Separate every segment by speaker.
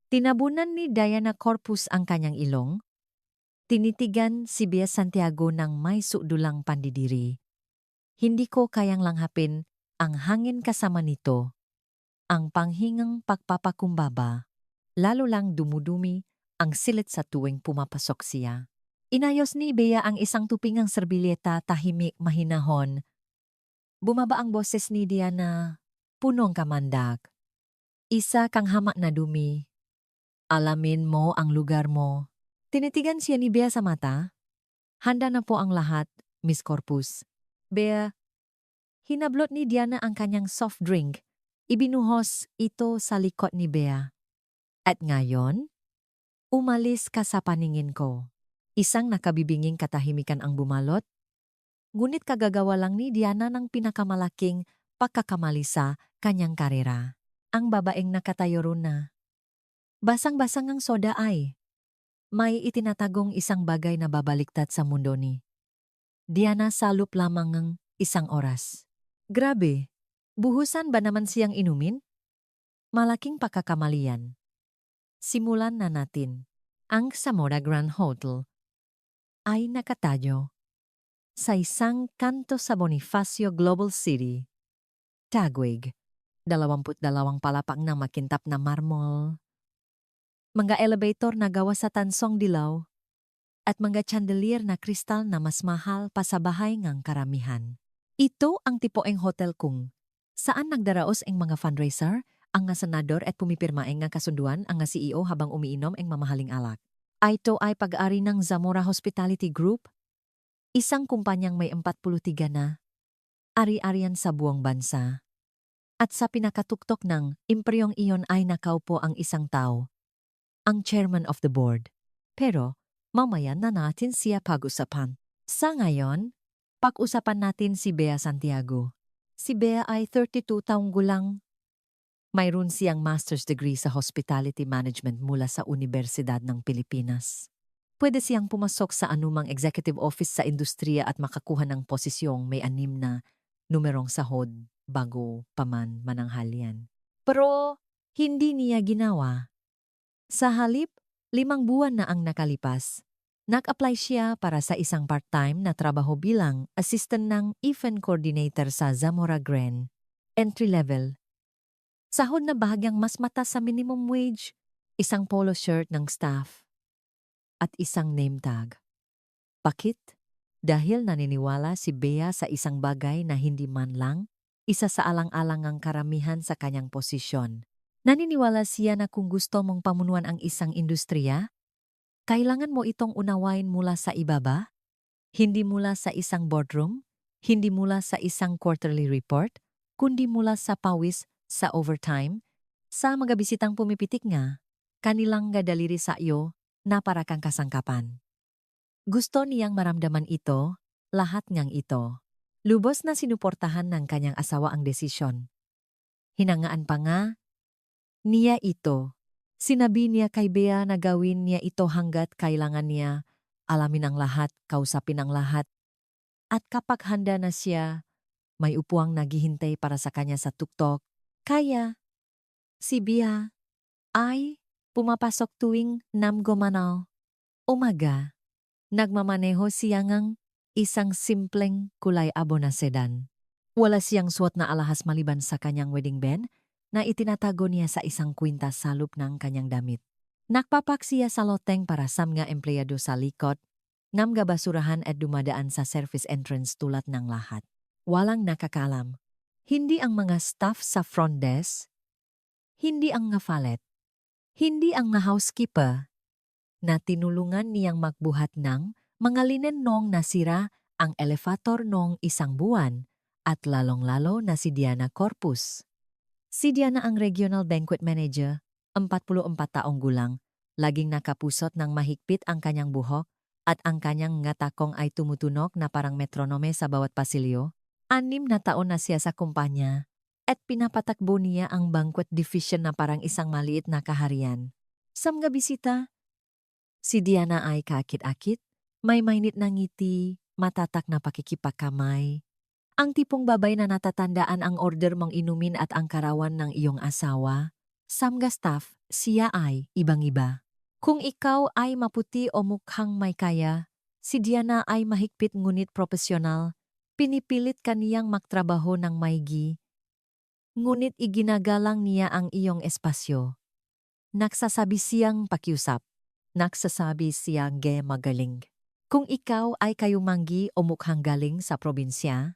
Speaker 1: Tinabunan ni Diana Corpus ang kanyang ilong. Tinitigan si Bea Santiago ng may sudulang pandidiri. Hindi ko kayang langhapin ang hangin kasama nito. Ang panghingang pagpapakumbaba. Lalo lang dumudumi ang silit sa tuwing pumapasok siya. Inayos ni Bea ang isang tupingang serbilyeta, tahimik, mahinahon. Bumaba ang boses ni Diana, punong kamandag. Isa kang hamak na dumi. Alamin mo ang lugar mo. Tinitigan siya ni Bea sa mata. Handa na po ang lahat, Miss Corpus. Bea, hinablot ni Diana ang kanyang soft drink. Ibinuhos ito sa likod ni Bea. At ngayon, umalis ka sa paningin ko. Isang nakabibinging katahimikan ang bumalot. Ngunit kagagawa lang ni Diana ng pinakamalaking pagkakamali sa kanyang karera. Ang babaeng nakatayo ron na. Basang-basang ang soda ay. May itinatagong isang bagay na babaliktad sa mundo ni Diana sa loop lamang ng isang oras. Grabe, buhusan ba naman siyang inumin? Malaking pagkakamalian. Simulan na natin. Ang Zamora Grand Hotel ay nakatayo sa isang kanto sa Bonifacio Global City. Taguig, 22 palapag na makintap na marmol. Mga elevator na gawa sa tansong dilaw at mga chandelier na kristal na mas mahal pa sa bahay ngang karamihan. Ito ang tipoeng hotel kung saan nagdaraos ang mga fundraiser, ang nga senador at pumipirmaeng nga kasunduan ang nga CEO habang umiinom ang mamahaling alak. Ito ay pag-ari ng Zamora Hospitality Group, isang kumpanyang may 43 na ari-arian sa buong bansa. At sa pinakatuktok ng imperyong iyon ay nakaupo ang isang tao, ang chairman of the board. Pero, mamaya na natin siya pag-usapan. Sa ngayon, pag-usapan natin si Bea Santiago. Si Bea ay 32 taong gulang. Mayroon siyang master's degree sa hospitality management mula sa Universidad ng Pilipinas. Pwede siyang pumasok sa anumang executive office sa industriya at makakuha ng posisyong may 6 na numerong sahod bago paman mananghalian. Pero hindi niya ginawa. Sa halip, 5 buwan na ang nakalipas. Nag-apply siya para sa isang part-time na trabaho bilang assistant ng event coordinator sa Zamora Grand. Entry level. Sahod na bahagyang mas mataas sa minimum wage, isang polo shirt ng staff, at isang name tag. Bakit? Dahil naniniwala si Bea sa isang bagay na hindi man lang isa sa alang-alangang karamihan sa kanyang posisyon. Naniniwala siya na kung gusto mong pamunuan ang isang industriya, kailangan mo itong unawain mula sa ibaba, hindi mula sa isang boardroom, hindi mula sa isang quarterly report, kundi mula sa pawis, sa overtime, sa mga bisitang pumipitik nga, kanilang gadaliri sa iyo na para kang kasangkapan. Gusto niyang maramdaman ito, lahat ngang ito. Lubos na sinuportahan ng kanyang asawa ang desisyon. Hinangaan pa nga niya ito. Sinabi niya kay Bea na gawin niya ito hanggat kailangan niya, alamin ang lahat, kausapin ang lahat. At kapag handa na siya, may upuang naghihintay para sa kanya sa tuktok. Kaya, si Bea ay pumapasok tuwing namgomanaw. Umaga, nagmamaneho siya ngang isang simpleng kulay abo na sedan. Wala siyang suot na alahas maliban sa kanyang wedding band na itinatago niya sa isang kwintas sa loob ng kanyang damit. Nakpapak siya sa loteng para sa mga empleyado sa likod, namga basurahan at dumadaan sa service entrance tulad ng lahat. Walang nakakalam. Hindi ang mga staff sa front desk, hindi ang nga valet, hindi ang nga housekeeper, na tinulungan niyang magbuhat ng mga linen nong nasira ang elevator nong isang buwan at lalong-lalo na si Diana Corpus. Si Diana ang regional banquet manager, 44 taong gulang, laging nakapusot ng mahigpit ang kanyang buhok at ang kanyang ngatakong ay tumutunog na parang metronome sa bawat pasilyo. 6 na taon na siya sa kumpanya at pinapatakbo niya ang banquet division na parang isang maliit na kaharian. Sa mga bisita, si Diana ay kaakit-akit, may mainit na ngiti, matatak na pakikipakamay. Ang tipong babay na natatandaan ang order mong inumin at ang karawan ng iyong asawa. Samga staff, siya ay ibang-iba. Kung ikaw ay maputi o mukhang may kaya, si Diana ay mahigpit ngunit profesional. Pinipilit kaniyang magtrabaho ng maigi, ngunit iginagalang niya ang iyong espasyo. Nagsasabi siyang pakiusap. Nagsasabi siyang magaling. Kung ikaw ay kayumanggi o mukhang galing sa probinsya,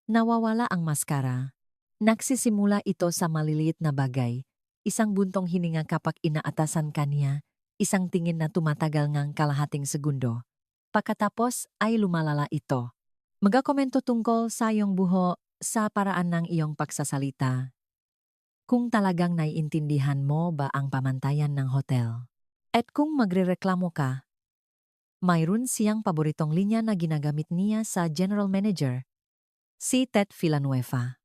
Speaker 1: nawawala ang maskara. Nagsisimula ito sa maliliit na bagay. Isang buntong hininga kapag inaatasan kaniya, isang tingin na tumatagal ngang kalahating segundo. Pagkatapos ay lumalala ito. Magakomento tungkol sa iyong buho sa paraan ng iyong pagsasalita. Kung talagang naiintindihan mo ba ang pamantayan ng hotel. At kung magrereklamo ka, mayroon siyang paboritong linya na ginagamit niya sa general manager, si Ted Villanueva.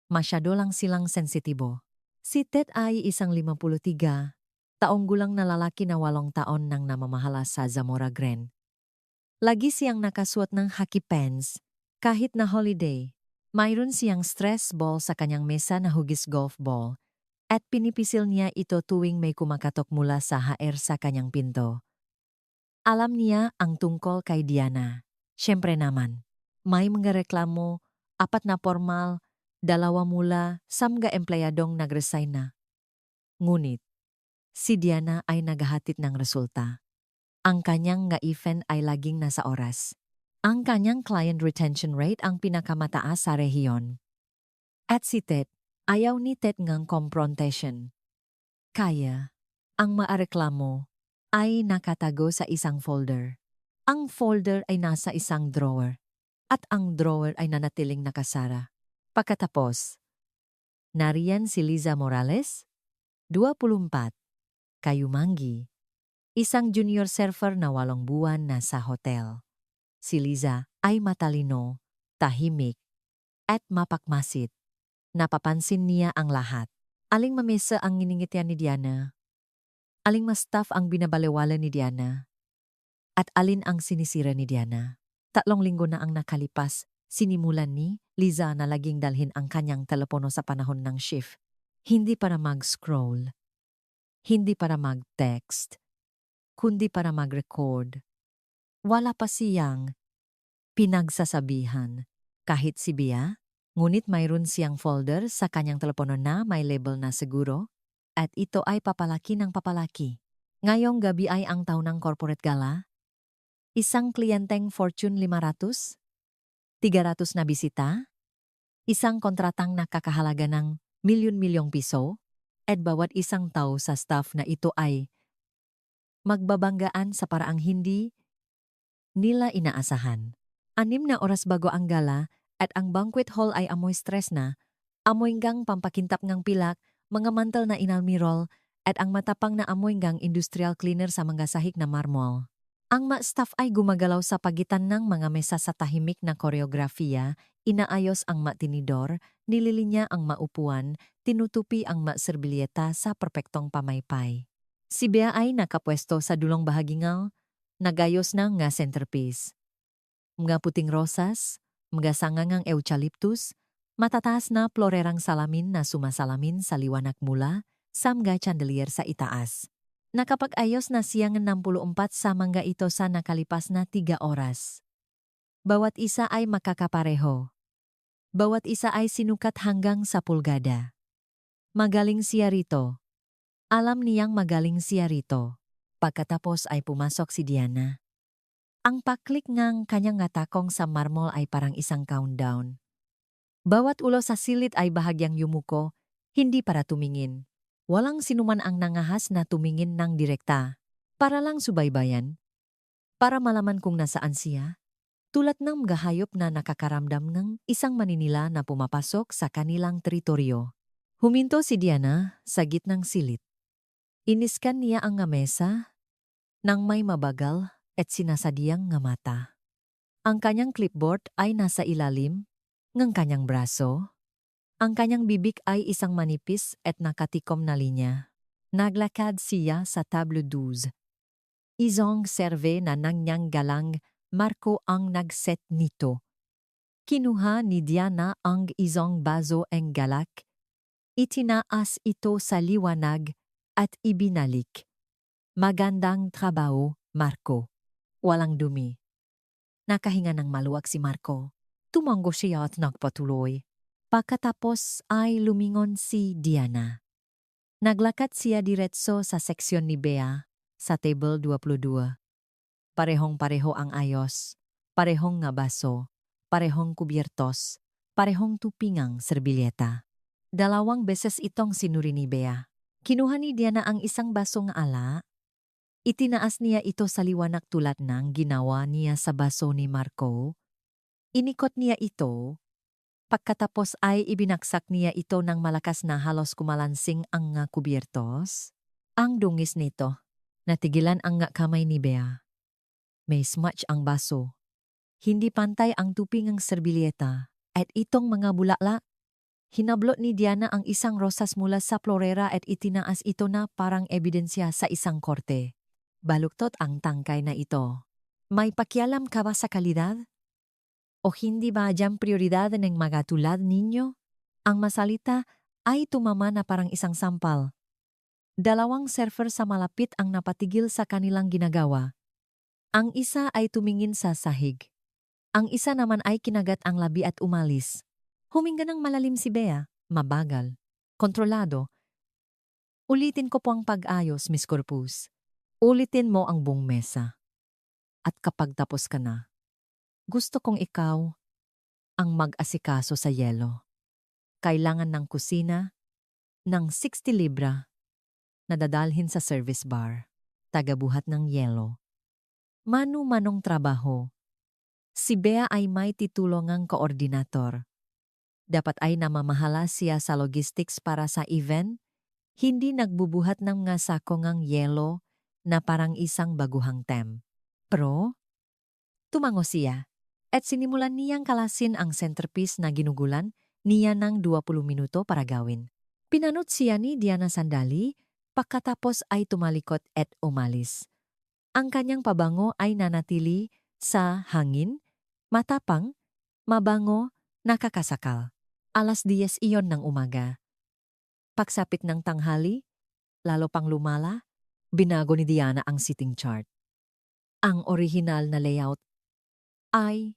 Speaker 1: Masyado lang silang sensitibo. Si Ted ay isang 53 taong gulang na lalaki na 8 taon nang namamahala sa Zamora Grande. Lagi siyang nakasuot ng hockey pants kahit na holiday. Mayroon siyang stress ball sa kanyang mesa na hugis golf ball at pinipisil niya ito tuwing may kumakatok mula sa HR sa kanyang pinto. Alam niya ang tungkol kay Diana. Siyempre naman, may mga reklamo, 4 na formal, 2 mula sa mga empleyadong nag-resign na. Ngunit, si Diana ay naghahatid ng resulta. Ang kanyang nga-event ay laging nasa oras. Ang kanyang client retention rate ang pinakamataas sa rehiyon. At si Ted, ayaw ni Ted ngang confrontation. Kaya, ang maareklamo ay nakatago sa isang folder. Ang folder ay nasa isang drawer. At ang drawer ay nanatiling nakasara. Pagkatapos, nariyan si Liza Morales, 24, kayumanggi. Isang junior surfer na 8 buwan na sa hotel. Si Liza ay matalino, tahimik, at mapakmasid. Napapansin niya ang lahat. Aling mamesa ang nginingitian ni Diana. Aling mas staff ang binabalewala ni Diana. At alin ang sinisira ni Diana. 3 linggo na ang nakalipas, sinimulan ni Liza na laging dalhin ang kanyang telepono sa panahon ng shift. Hindi para mag-scroll. Hindi para mag-text. Kundi para mag-record. Wala pa siyang pinagsasabihan. Kahit si Bea, ngunit mayroon siyang folder sa kanyang telepono na may label na seguro, at ito ay papalaki ng papalaki. Ngayong gabi ay ang taon ng corporate gala. Isang kliyenteng Fortune 500, 300 na bisita, isang kontratang nakakahalaga ng milyon-milyong piso, at bawat isang tao sa staff na ito ay magbabanggaan sa paraang hindi nila inaasahan. 6 na oras bago ang gala at ang banquet hall ay amoy stress na, amoy ngang pampakintap ngang pilak, mga mantel na inalmirol, at ang matapang na amoy ngang industrial cleaner sa mga sahig na marmol. Ang staff ay gumagalaw sa pagitan ng mga mesa sa tahimik na koreografiya, inaayos ang tinidor, nililinya ang maupuan, tinutupi ang serbilyeta sa perpektong pamaypay. Si Bea ay nakapwesto sa dulong bahagingaw, nagayos ng nga centerpiece. Mga puting rosas, mga sangangang eucalyptus, matataas na florerang salamin na sumasalamin sa liwanag mula sa mga chandelier sa itaas. Nakapag-ayos na siyang 64 sa mga ito sa nakalipas na 3 oras. Bawat isa ay makakapareho. Bawat isa ay sinukat hanggang sa pulgada. Magaling siya rito. Alam niyang magaling siya rito. Pagkatapos ay pumasok si Diana. Ang paklik ngang kanyang ngatakong sa marmol ay parang isang countdown. Bawat ulo sa silid ay bahagyang yumuko, hindi para tumingin. Walang sinuman ang nangahas na tumingin ng direkta. Para lang subaybayan. Para malaman kung nasaan siya. Tulad ng mga hayop na nakakaramdam ng isang maninila na pumapasok sa kanilang teritoryo. Huminto si Diana sa gitnang silid. Iniskan niya ang mesa nang may mabagal at sinasadyang nga mata. Ang kanyang clipboard ay nasa ilalim ng kanyang braso. Ang kanyang bibig ay isang manipis at nakatikom na linya. Naglakad siya sa table 12. Isang serve na nangyang galang Marco ang nagset nito. Kinuha ni Diana ang isang baso ng galak. Itinaas ito sa liwanag at ibinalik. Magandang trabaho, Marco. Walang dumi. Nakahinga ng maluwag si Marco. Tumango siya at nagpatuloy. Pagkatapos ay lumingon si Diana. Naglakad siya diretso sa seksyon ni Bea sa table 22. Parehong-pareho ang ayos, parehong nga baso, parehong kubyertos, parehong tupingang serbilyeta. 2 beses itong sinuri ni Bea. Kinuha ni Diana ang isang basong ala. Itinaas niya ito sa liwanag tulad ng ginawa niya sa baso ni Marco. Inikot niya ito. Pagkatapos ay ibinaksak niya ito ng malakas na halos kumalansing ang nga kubyertos. Ang dungis nito. Natigilan ang nga kamay ni Bea. May smudge ang baso. Hindi pantay ang tupingang serbilyeta. At itong mga bulala. Hinablot ni Diana ang isang rosas mula sa florera at itinaas ito na parang ebidensya sa isang korte. Baluktot ang tangkay na ito. May pakialam ka ba sa kalidad? O hindi ba dyan prioridad ng mga tulad ninyo? Ang masalita ay tumama na parang isang sampal. 2 surfer sa malapit ang napatigil sa kanilang ginagawa. Ang isa ay tumingin sa sahig. Ang isa naman ay kinagat ang labi at umalis. Huminga ng malalim si Bea, mabagal, kontrolado. Ulitin ko po ang pag-ayos, Miss Corpus. Ulitin mo ang buong mesa. At kapag tapos ka na, gusto kong ikaw ang mag-asikaso sa yelo. Kailangan ng kusina, ng 60 libra, na dadalhin sa service bar, tagabuhat ng yelo. Manu-manong trabaho. Si Bea ay may titulungang koordinator. Dapat ay namamahala siya sa logistics para sa event, hindi nagbubuhat ng mga sako ng yelo na parang isang baguhang tem. Pero, tumango siya at sinimulan niyang kalasin ang centerpiece na ginugulan niya ng 20 minuto para gawin. Pinanot siya ni Diana sandali, pagkatapos ay tumalikot at umalis. Ang kanyang pabango ay nanatili sa hangin, matapang, mabango, nakakasakal. 10:00 iyon ng umaga. Pagsapit ng tanghali, lalo pang lumala, binago ni Diana ang seating chart. Ang orihinal na layout ay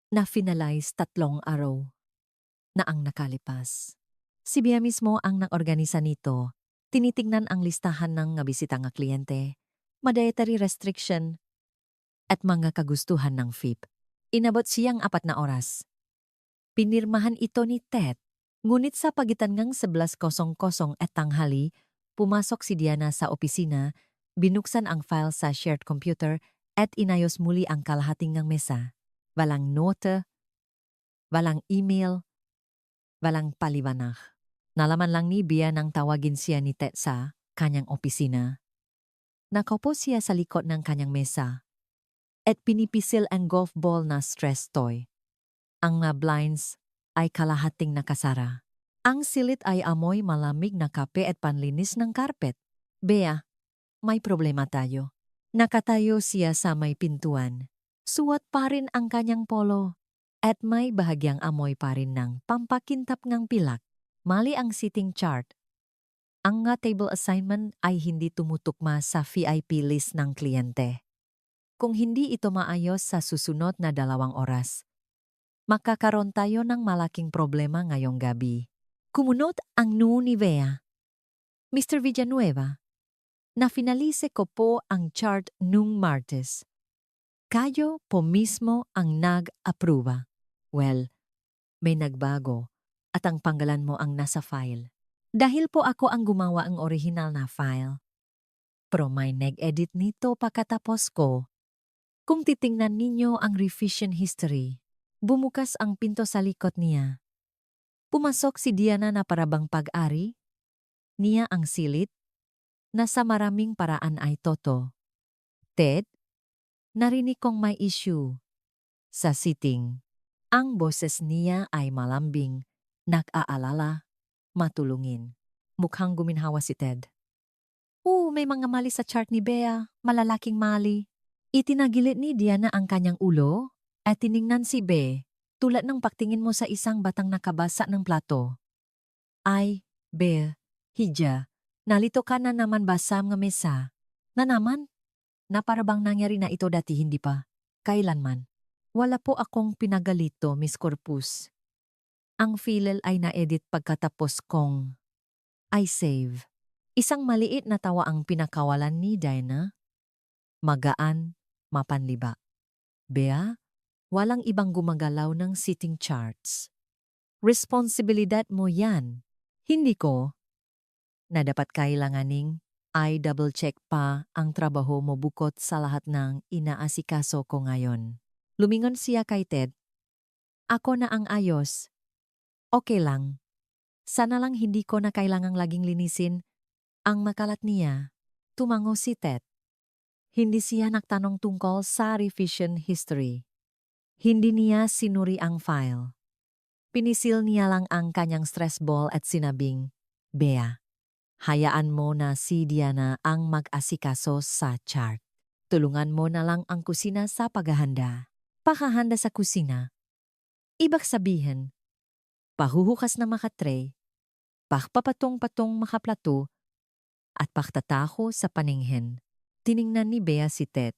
Speaker 1: na-finalize 3 araw na ang nakalipas. Si Bea mismo ang nang-organisa nito. Tinitingnan ang listahan ng nga bisita nga kliyente, dietary restriction, at mga kagustuhan ng FIP. Inabot siyang 4 na oras. Pinirmahan ito ni Ted. Ngunit sa pagitan ngang 11:00 at tanghali, pumasok si Diana sa opisina, binuksan ang file sa shared computer at inayos muli ang kalahating ng mesa. Walang note, walang email, walang paliwanag. Nalaman lang ni Bea nang tawagin siya ni Ted sa kanyang opisina. Nakaupo siya sa likod ng kanyang mesa at pinipisil ang golf ball na stress toy. Ang mga blinds ay kalahating nakasara. Ang silid ay amoy malamig na kape at panlinis ng karpet. Bea, may problema tayo. Nakatayo siya sa may pintuan. Suot pa rin ang kanyang polo at may bahagyang amoy pa rin ng pampakintap ng pilak. Mali ang seating chart. Ang nga table assignment ay hindi tumutugma sa VIP list ng kliyente. Kung hindi ito maayos sa susunod na 2 oras, makakaroon tayo ng malaking problema ngayong gabi. Kumunot ang noo ni Bea. Mr. Villanueva, na-finalize ko po ang chart nung Martes. Kayo po mismo ang nag-aproba. Well, may nagbago at ang panggalan mo ang nasa file. Dahil po ako ang gumawa ang original na file. Pero may nag-edit nito pagkatapos ko. Kung titingnan ninyo ang revision history, bumukas ang pinto sa likod niya. Pumasok si Diana na parabang pag-ari. Niya ang silid, na sa maraming paraan ay toto. Ted, narinig kong may issue. Sa sitting, ang boses niya ay malambing, nag-aalala, matulungin. Mukhang guminhawa si Ted. May mga mali sa chart ni Bea, malalaking mali. Itinagilit ni Diana ang kanyang ulo at tiningnan si Bea tulad ng pagtingin mo sa isang batang nakabasa ng plato. Ay, Be, hija, nalito ka na naman ba sa mga mesa? Na naman? Na para bang nangyari na ito dati hindi pa? Kailanman? Wala po akong pinagalito, Miss Corpus. Ang filel ay na-edit pagkatapos kong I save. Isang maliit na tawa ang pinakawalan ni Diana. Magaan, mapanliba. Bea, walang ibang gumagalaw ng sitting charts. Responsibilidad mo yan. Hindi ko. Na dapat kailanganing double check pa ang trabaho mo bukod sa lahat ng inaasikaso ko ngayon. Lumingon siya kay Ted. Ako na ang ayos. Okay lang. Sana lang hindi ko na kailangang laging linisin ang makalat niya. Tumango si Ted. Hindi siya nagtanong tungkol sa revision history. Hindi niya sinuri ang file. Pinisil niya lang ang kanyang stress ball at sinabing, Bea, hayaan mo na si Diana ang mag-asikaso sa chart. Tulungan mo na lang ang kusina sa paghahanda. Pakahanda sa kusina. Ibig sabihin, pahuhukas na makatray, pakpapatong-patong makaplato, at paktataho sa paninghen. Tiningnan ni Bea si Ted.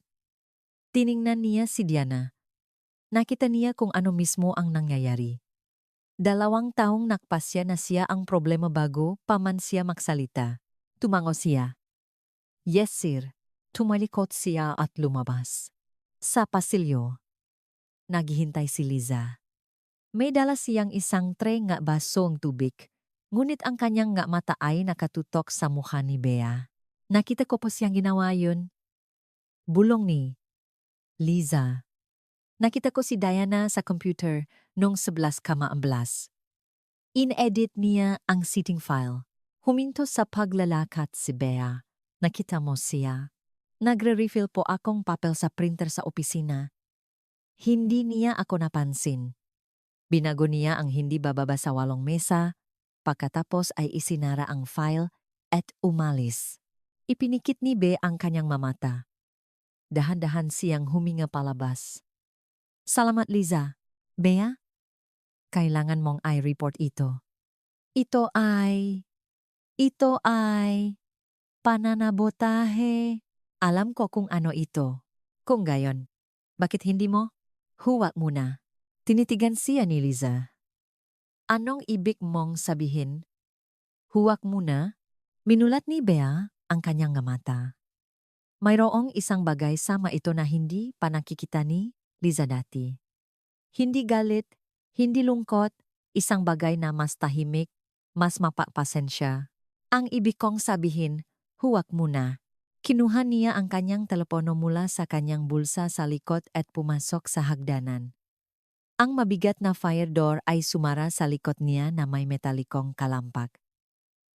Speaker 1: Tiningnan niya si Diana. Nakita niya kung ano mismo ang nangyayari. 2 taong nakpasya na siya ang problema bago pa man siya magsalita. Tumango siya. Yes, sir. Tumalikot siya at lumabas. Sa pasilyo, naghihintay si Liza. May dala siyang isang tray nga basong tubig, ngunit ang kanyang nga mata ay nakatutok sa mukha ni Bea. Nakita ko po siyang ginawa yun. Bulong ni Liza. Nakita ko si Diana sa computer noong 11:14. In-edit niya ang sitting file. Huminto sa paglalakat si Bea. Nakita mo siya. Nagre-refill po akong papel sa printer sa opisina. Hindi niya ako napansin. Binago niya ang hindi bababa sa 8 mesa, pagkatapos ay isinara ang file at umalis. Ipinikit ni Bea ang kanyang mamata. Dahan-dahan siyang huminga palabas. Salamat, Liza. Bea, kailangan mong i-report ito. Ito ay pananabotahe. Alam ko kung ano ito. Kung gayon, bakit hindi mo? Huwag muna. Tinitigan siya ni Liza. Anong ibig mong sabihin? Huwag muna. Minulat ni Bea ang kanyang mata. Mayroong isang bagay sama ito na hindi pa nakikita ni Liza dati. Hindi galit, hindi lungkot, isang bagay na mas tahimik, mas mapapasensya. Ang ibig kong sabihin, huwag muna. Kinuha niya ang kanyang telepono mula sa kanyang bulsa sa likod at pumasok sa hagdanan. Ang mabigat na fire door ay sumara sa likod niya na may metalikong kalampag.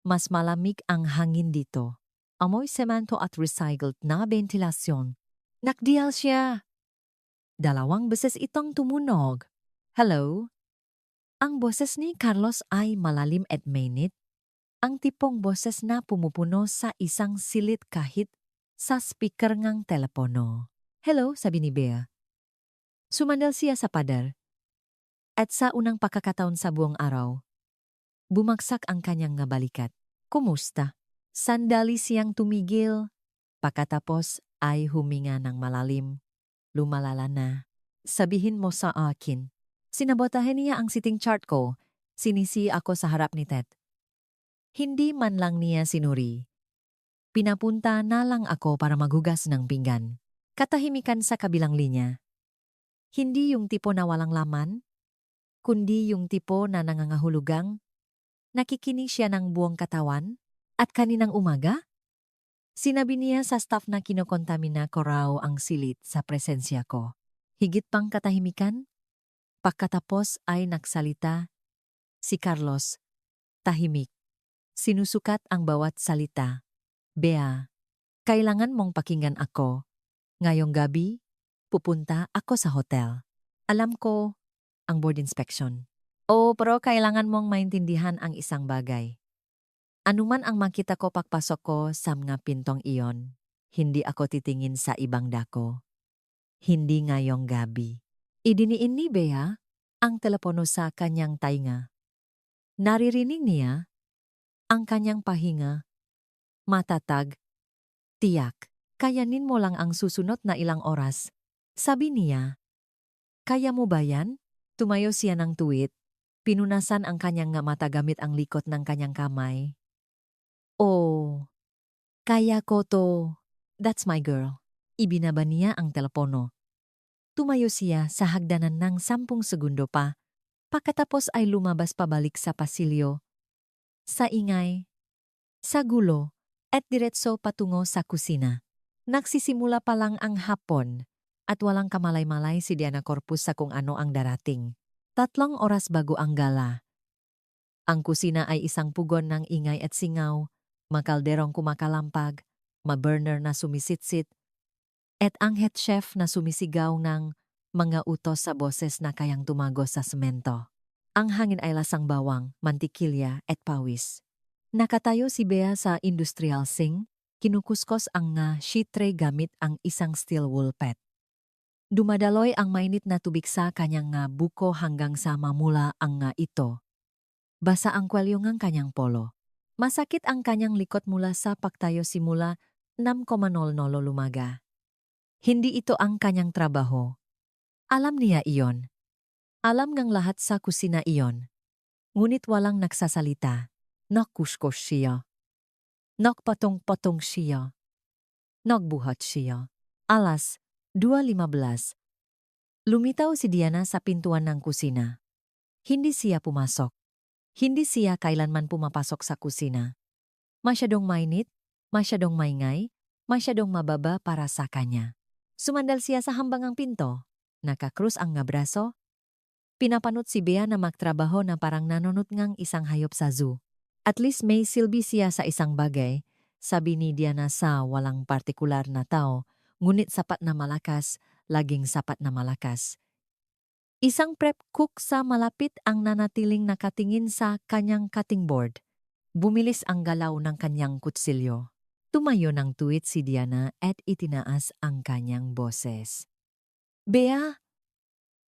Speaker 1: Mas malamig ang hangin dito. Amoy semento at recycled na ventilasyon. Nakdial siya. 2 beses itong tumunog. Hello? Ang boses ni Carlos ay malalim at mainit. Ang tipong boses na pumupuno sa isang silid kahit sa speaker ngang telepono. Hello, sabi ni Bea. Sumandal siya sa pader. At sa unang pagkakataon sa buong araw, bumagsak ang kanyang nga balikat. Kumusta? Sandali siyang tumigil. Pagkatapos ay huminga ng malalim. Lumalala na. Sabihin mo sa akin. Sinabotahin niya ang sitting chart ko. Sinisi ako sa harap ni Ted. Hindi man lang niya sinuri. Pinapunta na lang ako para maghugas ng pinggan. Katahimikan sa kabilang linya. Hindi yung tipo na walang laman, kundi yung tipo na nangangahulugang nakikinig siya ng buong katawan at kaninang umaga. Sinabi niya sa staff na kinokontamina ko raw ang silit sa presensya ko. Higit pang katahimikan, pagkatapos ay nagsalita si Carlos, tahimik. Sinusukat ang bawat salita. Bea, kailangan mong pakinggan ako. Ngayong gabi, pupunta ako sa hotel. Alam ko, ang board inspection. Pero kailangan mong maintindihan ang isang bagay. Anuman ang makita ko pagpasok ko sa mga pintong iyon, hindi ako titingin sa ibang dako. Hindi ngayong gabi. Idiniin ni Bea ang telepono sa kanyang tainga. Naririnig niya, Ang kanyang pahinga, matatag, tiyak. Kayanin mo lang ang susunod na ilang oras. Sabi niya. Kaya mo ba yan? Tumayo siya ng tuwid. Pinunasan ang kanyang nga mata gamit ang likot ng kanyang kamay. Oh, kaya ko to. That's my girl. Ibinaba niya ang telepono. Tumayo siya sa hagdanan ng 10 segundo pa. Pagkatapos ay lumabas pabalik sa pasilyo. Sa ingay, sa gulo, at diretso patungo sa kusina. Nagsisimula pa lang ang hapon at walang kamalay-malay si Diana Corpus sa kung ano ang darating. 3 oras bago ang gala. Ang kusina ay isang pugon ng ingay at singaw, makalderong kumakalampag, ma-burner na sumisitsit, at ang head chef na sumisigaw ng mga utos sa boses na kayang tumagos sa semento. Ang hangin ay lasang bawang, mantikilya at pawis. Nakatayo si Bea sa industrial sink, kinukuskos ang sheet tray gamit ang isang steel wool pet. Dumadaloy ang mainit na tubig sa kanyang buko hanggang sa mamula ang ito. Basa ang kwelyo ng kanyang polo. Masakit ang kanyang likot mula sa pagtayo simula 6:00 lumaga. Hindi ito ang kanyang trabaho. Alam niya iyon. Alam ng lahat sa kusina iyon. Ngunit walang nagsasalita. Nagkuskos siya. Nagpatong-patong siya. Nagbuhat siya. Alas 2:15. Lumitaw si Diana sa pintuan ng kusina. Hindi siya pumasok. Hindi siya kailanman pumapasok sa kusina. Masyadong mainit, masyadong maingay, masyadong mababa para sa kanya. Sumandal siya sa hambangang pinto. Nakakrus ang braso. Pinapanot si Bea na magtrabaho na parang nanunot ngang isang hayop sa zoo. At least may silbi siya sa isang bagay, sabi ni Diana sa walang partikular na tao, ngunit sapat na malakas, laging sapat na malakas. Isang prep cook sa malapit ang nanatiling nakatingin sa kanyang cutting board. Bumilis ang galaw ng kanyang kutsilyo. Tumayo ng tuwid si Diana at itinaas ang kanyang boses. Bea,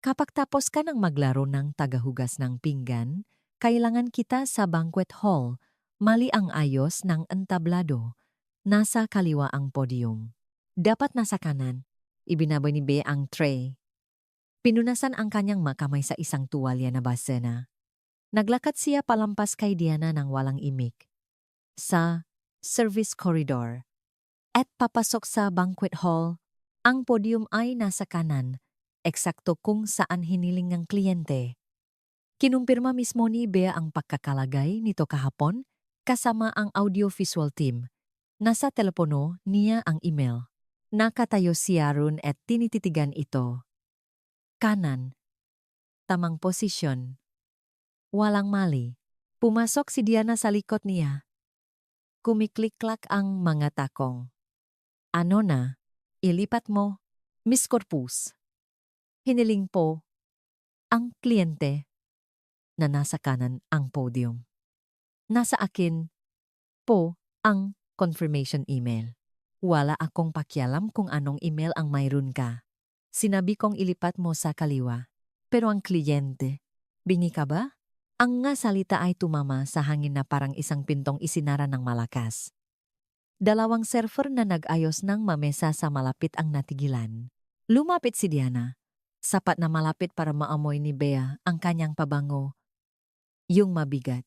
Speaker 1: kapag tapos ka ng maglaro ng tagahugas ng pinggan, kailangan kita sa banquet hall. Mali ang ayos ng entablado. Nasa kaliwa ang podium. Dapat nasa kanan. Ibinaboy ni Bea ang tray. Pinunasan ang kanyang makamay sa isang tuwalya na basena. Naglakad siya palampas kay Diana ng walang imik. Sa service corridor. At papasok sa banquet hall, ang podium ay nasa kanan, eksakto kung saan hiniling ng kliyente. Kinumpirma mismo ni Bea ang pagkakalagay nito kahapon kasama ang audiovisual team. Nasa telepono niya ang email. Nakatayo siya ron at tinititigan ito. Kanan. Tamang posisyon. Walang mali. Pumasok si Diana sa likod niya. Kumikliklak ang mga takong. Ano na? Ilipat mo, Miss Corpus. Hiniling po ang kliyente na nasa kanan ang podium. Nasa akin po ang confirmation email. Wala akong pakialam kung anong email ang mayroon ka. Sinabi kong ilipat mo sa kaliwa. Pero ang kliyente, bingi ka ba? Ang nga salita ay tumama sa hangin na parang isang pintong isinara ng malakas. 2 server na nag-ayos ng mamesa sa malapit ang natigilan. Lumapit si Diana. Sapat na malapit para maamoy ni Bea ang kanyang pabango. Yung mabigat.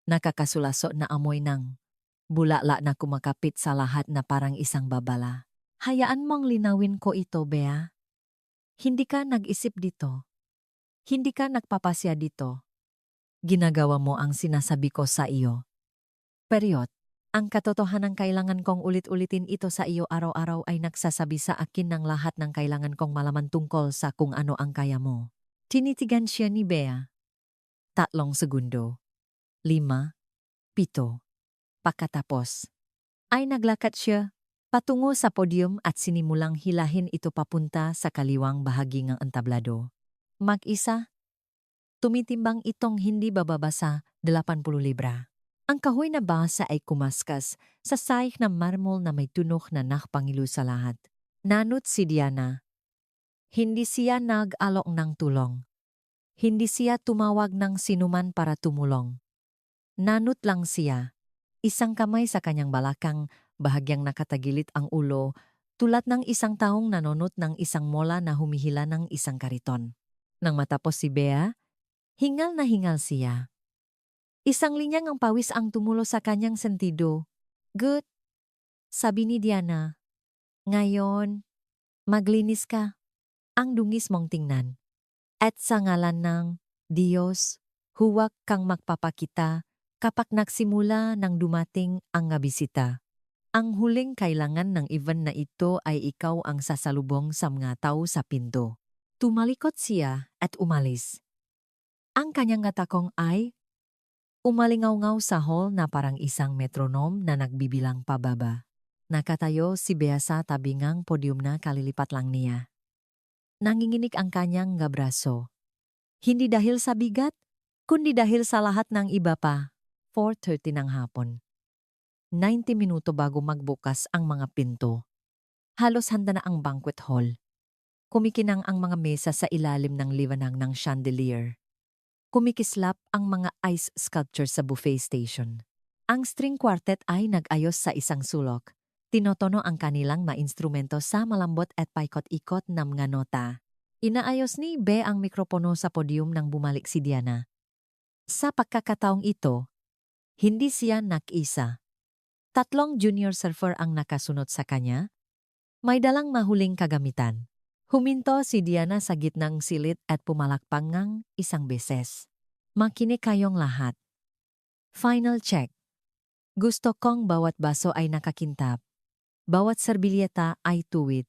Speaker 1: Nakakasulaso na amoy ng bulala na kumakapit sa lahat na parang isang babala. Hayaan mong linawin ko ito, Bea. Hindi ka nag-isip dito. Hindi ka nagpapasya dito. Ginagawa mo ang sinasabi ko sa iyo. Period. Ang katotohanan kailangan kong ulit-ulitin ito sa iyo araw-araw ay nagsasabi sa akin ng lahat ng kailangan kong malaman tungkol sa kung ano ang kaya mo. Tinitigan siya ni Bea. 3 segundo. 5, 7. Pagkatapos, ay naglakad siya patungo sa podium at sinimulang hilahin ito papunta sa kaliwang bahagi ng entablado. Mag-isa, tumitimbang itong hindi bababa sa 80 libra. Ang kahoy na basa ay kumaskas sa saik na marmol na may tunok na nakpangilo sa lahat. Nanot si Diana. Hindi siya nag-alok ng tulong. Hindi siya tumawag ng sinuman para tumulong. Nanut lang siya. Isang kamay sa kanyang balakang, bahagyang nakatagilit ang ulo, tulad ng isang taong nanonot ng isang mola na humihila ng isang kariton. Nang matapos si Bea, hingal na hingal siya. Isang linyang ang pawis ang tumulo sa kanyang sentido. Good, sabi ni Diana. Ngayon, maglinis ka. Ang dungis mong tingnan. At sa ngalan ng Diyos, huwag kang magpapakita kapag nagsimula nang dumating ang nga bisita. Ang huling kailangan ng event na ito ay ikaw ang sasalubong sa mga tao sa pinto. Tumalikot siya at umalis. Ang kanyang ngatakong ay umalingaw-ngaw sa hall na parang isang metronome na nagbibilang pababa. Nakatayo si Bea sa tabingang podium na kalilipat lang niya. Nanginginig ang kanyang nga braso. Hindi dahil sa bigat, kundi dahil sa lahat ng iba pa. 4:30 ng hapon. 90 minuto bago magbukas ang mga pinto. Halos handa na ang banquet hall. Kumikinang ang mga mesa sa ilalim ng liwanag ng chandelier. Kumikislap ang mga ice sculpture sa buffet station. Ang string quartet ay nag-ayos sa isang sulok. Tinotono ang kanilang mainstrumento sa malambot at paikot-ikot na mga nota. Inaayos ni Bea ang mikropono sa podium nang bumalik si Diana. Sa pagkakataong ito, hindi siya nag-isa. 3 junior surfer ang nakasunod sa kanya. May dalang mahuling kagamitan. Huminto si Diana sa gitnang silid at pumalakpang ng isang beses. Makinig kayong lahat. Final check. Gusto kong bawat baso ay nakakintab. Bawat serbilyeta ay tuwid.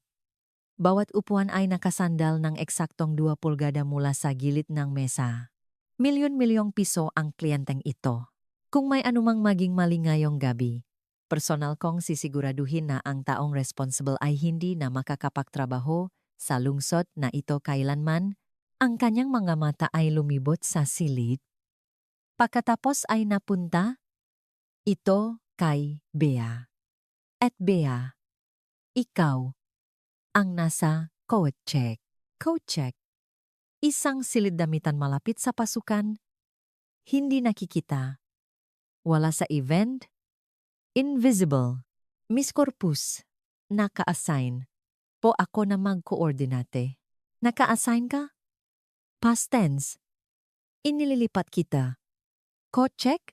Speaker 1: Bawat upuan ay nakasandal ng eksaktong 2 pulgada mula sa gilid ng mesa. Milyon-milyong piso ang kliyenteng ito. Kung may anumang maging mali ngayong gabi, personal kong sisiguraduhin na ang taong responsible ay hindi na makakapagtrabaho sa lungsod na ito kailanman. Ang kanyang mga mata ay lumibot sa silid. Pagkatapos ay napunta ito kay Bea. At Bea, ikaw ang nasa coat check. Coat check. Isang silid damitan malapit sa pasukan. Hindi nakikita. Wala sa event. Invisible. Miss Corpus. Naka-assign. Po ako na mag-koordinate. Naka-assign ka? Past tense. Inililipat kita. Coat check?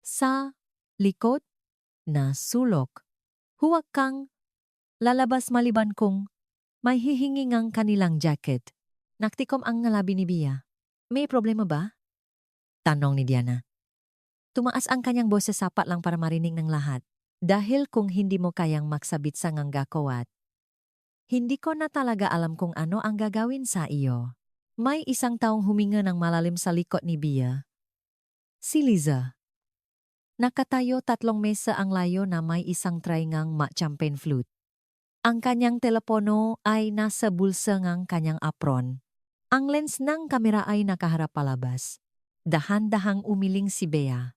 Speaker 1: Sa likod na sulok. Huwag kang lalabas maliban kung may hihingi ngang kanilang jacket. Naktikom ang ngalabi ni Bea. May problema ba? Tanong ni Diana. Tumaas ang kanyang boses sapat lang para marinig ng lahat. Dahil kung hindi mo kayang maksabit sa nganggakawat, hindi ko na talaga alam kung ano ang gagawin sa iyo. May isang taong huminga ng malalim sa likod ni Bea. Si Liza. Nakatayo 3 mesa ang layo na may isang tray ngang champagne flute. Ang kanyang telepono ay nasa bulsa ngang kanyang apron. Ang lens ng kamera ay nakaharap palabas. Dahan-dahang umiling si Bea.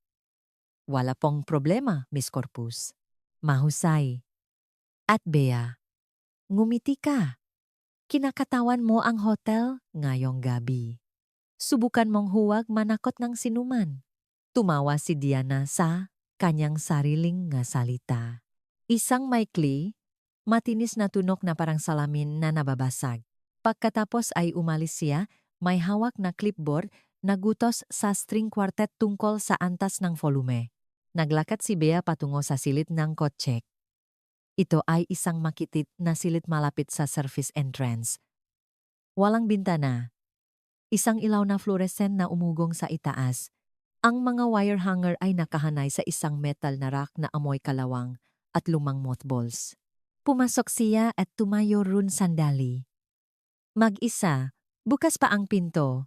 Speaker 1: Wala pong problema, Miss Corpus. Mahusay. At Bea, ngumiti ka. Kinakatawan mo ang hotel ngayong gabi. Subukan mong huwag manakot ng sinuman. Tumawa si Diana sa kanyang sariling nga salita. Isang maikli, matinis na tunok na parang salamin na nababasag. Pagkatapos ay umalis siya, may hawak na clipboard, nagutos sa string quartet tungkol sa antas ng volume. Naglakad si Bea patungo sa silid ng kotse. Ito ay isang makitid na silid malapit sa service entrance. Walang bintana. Isang ilaw na fluorescent na umugong sa itaas. Ang mga wire hanger ay nakahanay sa isang metal na rack na amoy kalawang at lumang mothballs. Pumasok siya at tumayo run sandali. Mag-isa, bukas pa ang pinto.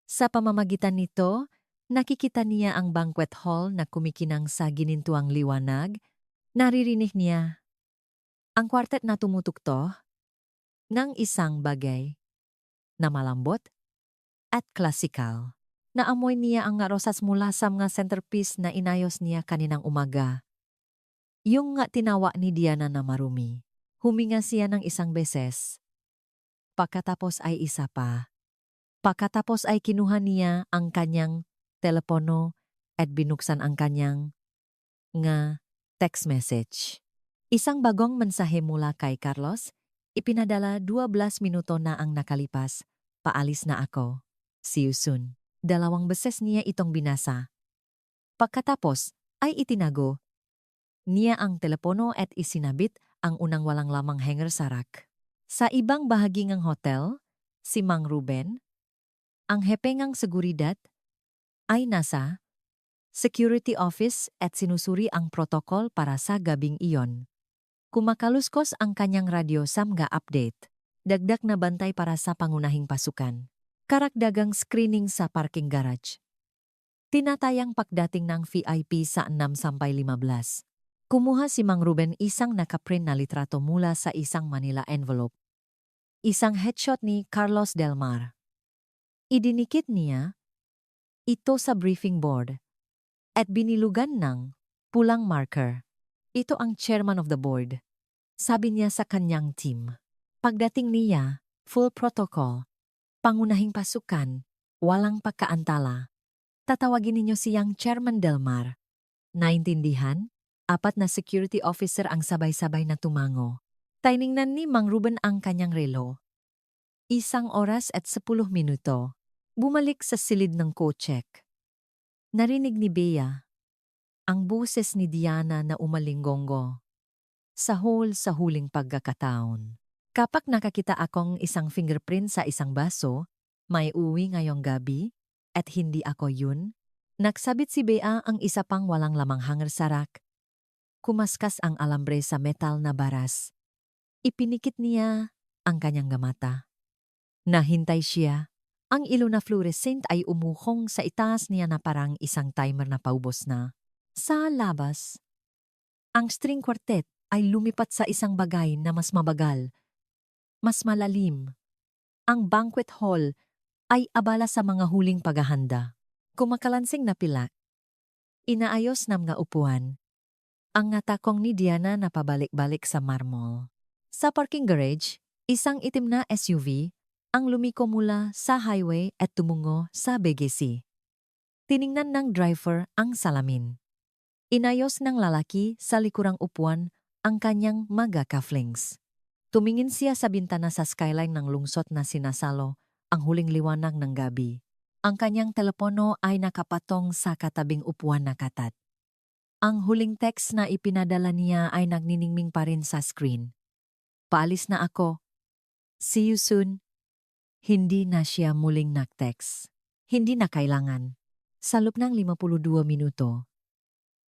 Speaker 1: Sa pamamagitan nito, nakikita niya ang banquet hall na kumikinang sa ginintuang liwanag. Naririnig niya ang quartet na tumutugto ng isang bagay na malambot at klasikal. Naamoy niya ang rosas mula sa mga centerpiece na inayos niya kaninang umaga. Yung nga tinawa ni Diana na marumi. Huminga siya ng isang beses. Pagkatapos ay isa pa. Pagkatapos ay kinuha niya ang kanyang telepono at binuksan ang kanyang text message. Isang bagong mensahe mula kay Carlos, ipinadala 12 minuto na ang nakalipas. Paalis na ako. See you soon. 2 beses niya itong binasa. Pagkatapos ay itinago niya ang telepono at isinabit ang unang walang lamang hanger sa rack. Sa ibang bahagi ng hotel, si Mang Ruben, ang hepengang seguridad, ay nasa security office at sinusuri ang protokol para sa gabing iyon. Kumakaluskos ang kanyang radyo sa mga update. Dagdag na bantay para sa pangunahing pasukan. Karagdagang screening sa parking garage. Tinatayang pagdating ng VIP sa 6-15. Kumuha si Mang Ruben isang nakaprint na litrato mula sa isang Manila envelope. Isang headshot ni Carlos Del Mar. Idinikit niya ito sa briefing board at binilugan ng pulang marker. Ito ang chairman of the board. Sabi niya sa kanyang team. Pagdating niya, full protocol, pangunahing pasukan, walang pagkaantala. Tatawagin ninyo siyang Chairman Del Mar. Naintindihan? 4 na security officer ang sabay-sabay na tumango. Tiningnan ni Mang Ruben ang kanyang relo. 1 oras at 10 minuto. Bumalik sa silid ng co-check. Narinig ni Bea ang boses ni Diana na umalinggonggo. Sa huling pagkakataon. Kapag nakakita akong isang fingerprint sa isang baso, may uwi ngayong gabi, at hindi ako yun, nagsabit si Bea ang isa pang walang lamang hanger sa rack. Kumaskas ang alambre sa metal na baras. Ipinikit niya ang kanyang mata. Nahintay siya. Ang ilo na fluorescent ay umuhong sa itaas niya na parang isang timer na paubos na. Sa labas, ang string quartet ay lumipat sa isang bagay na mas mabagal, mas malalim. Ang banquet hall ay abala sa mga huling paghahanda. Kumakalansing na pila. Inaayos na mga upuan. Ang ngatakong ni Diana na pabalik-balik sa marmol. Sa parking garage, isang itim na SUV ang lumiko mula sa highway at tumungo sa BGC. Tiningnan ng driver ang salamin. Inayos ng lalaki sa likurang upuan ang kanyang mga cufflinks. Tumingin siya sa bintana sa skyline ng lungsod na sinasalo ang huling liwanag ng gabi. Ang kanyang telepono ay nakapatong sa katabing upuan na katat. Ang huling text na ipinadala niya ay nagniningming pa rin sa screen. Paalis na ako. See you soon. Hindi na siya muling nag-text. Hindi na kailangan. Sa loob ng 52 minuto,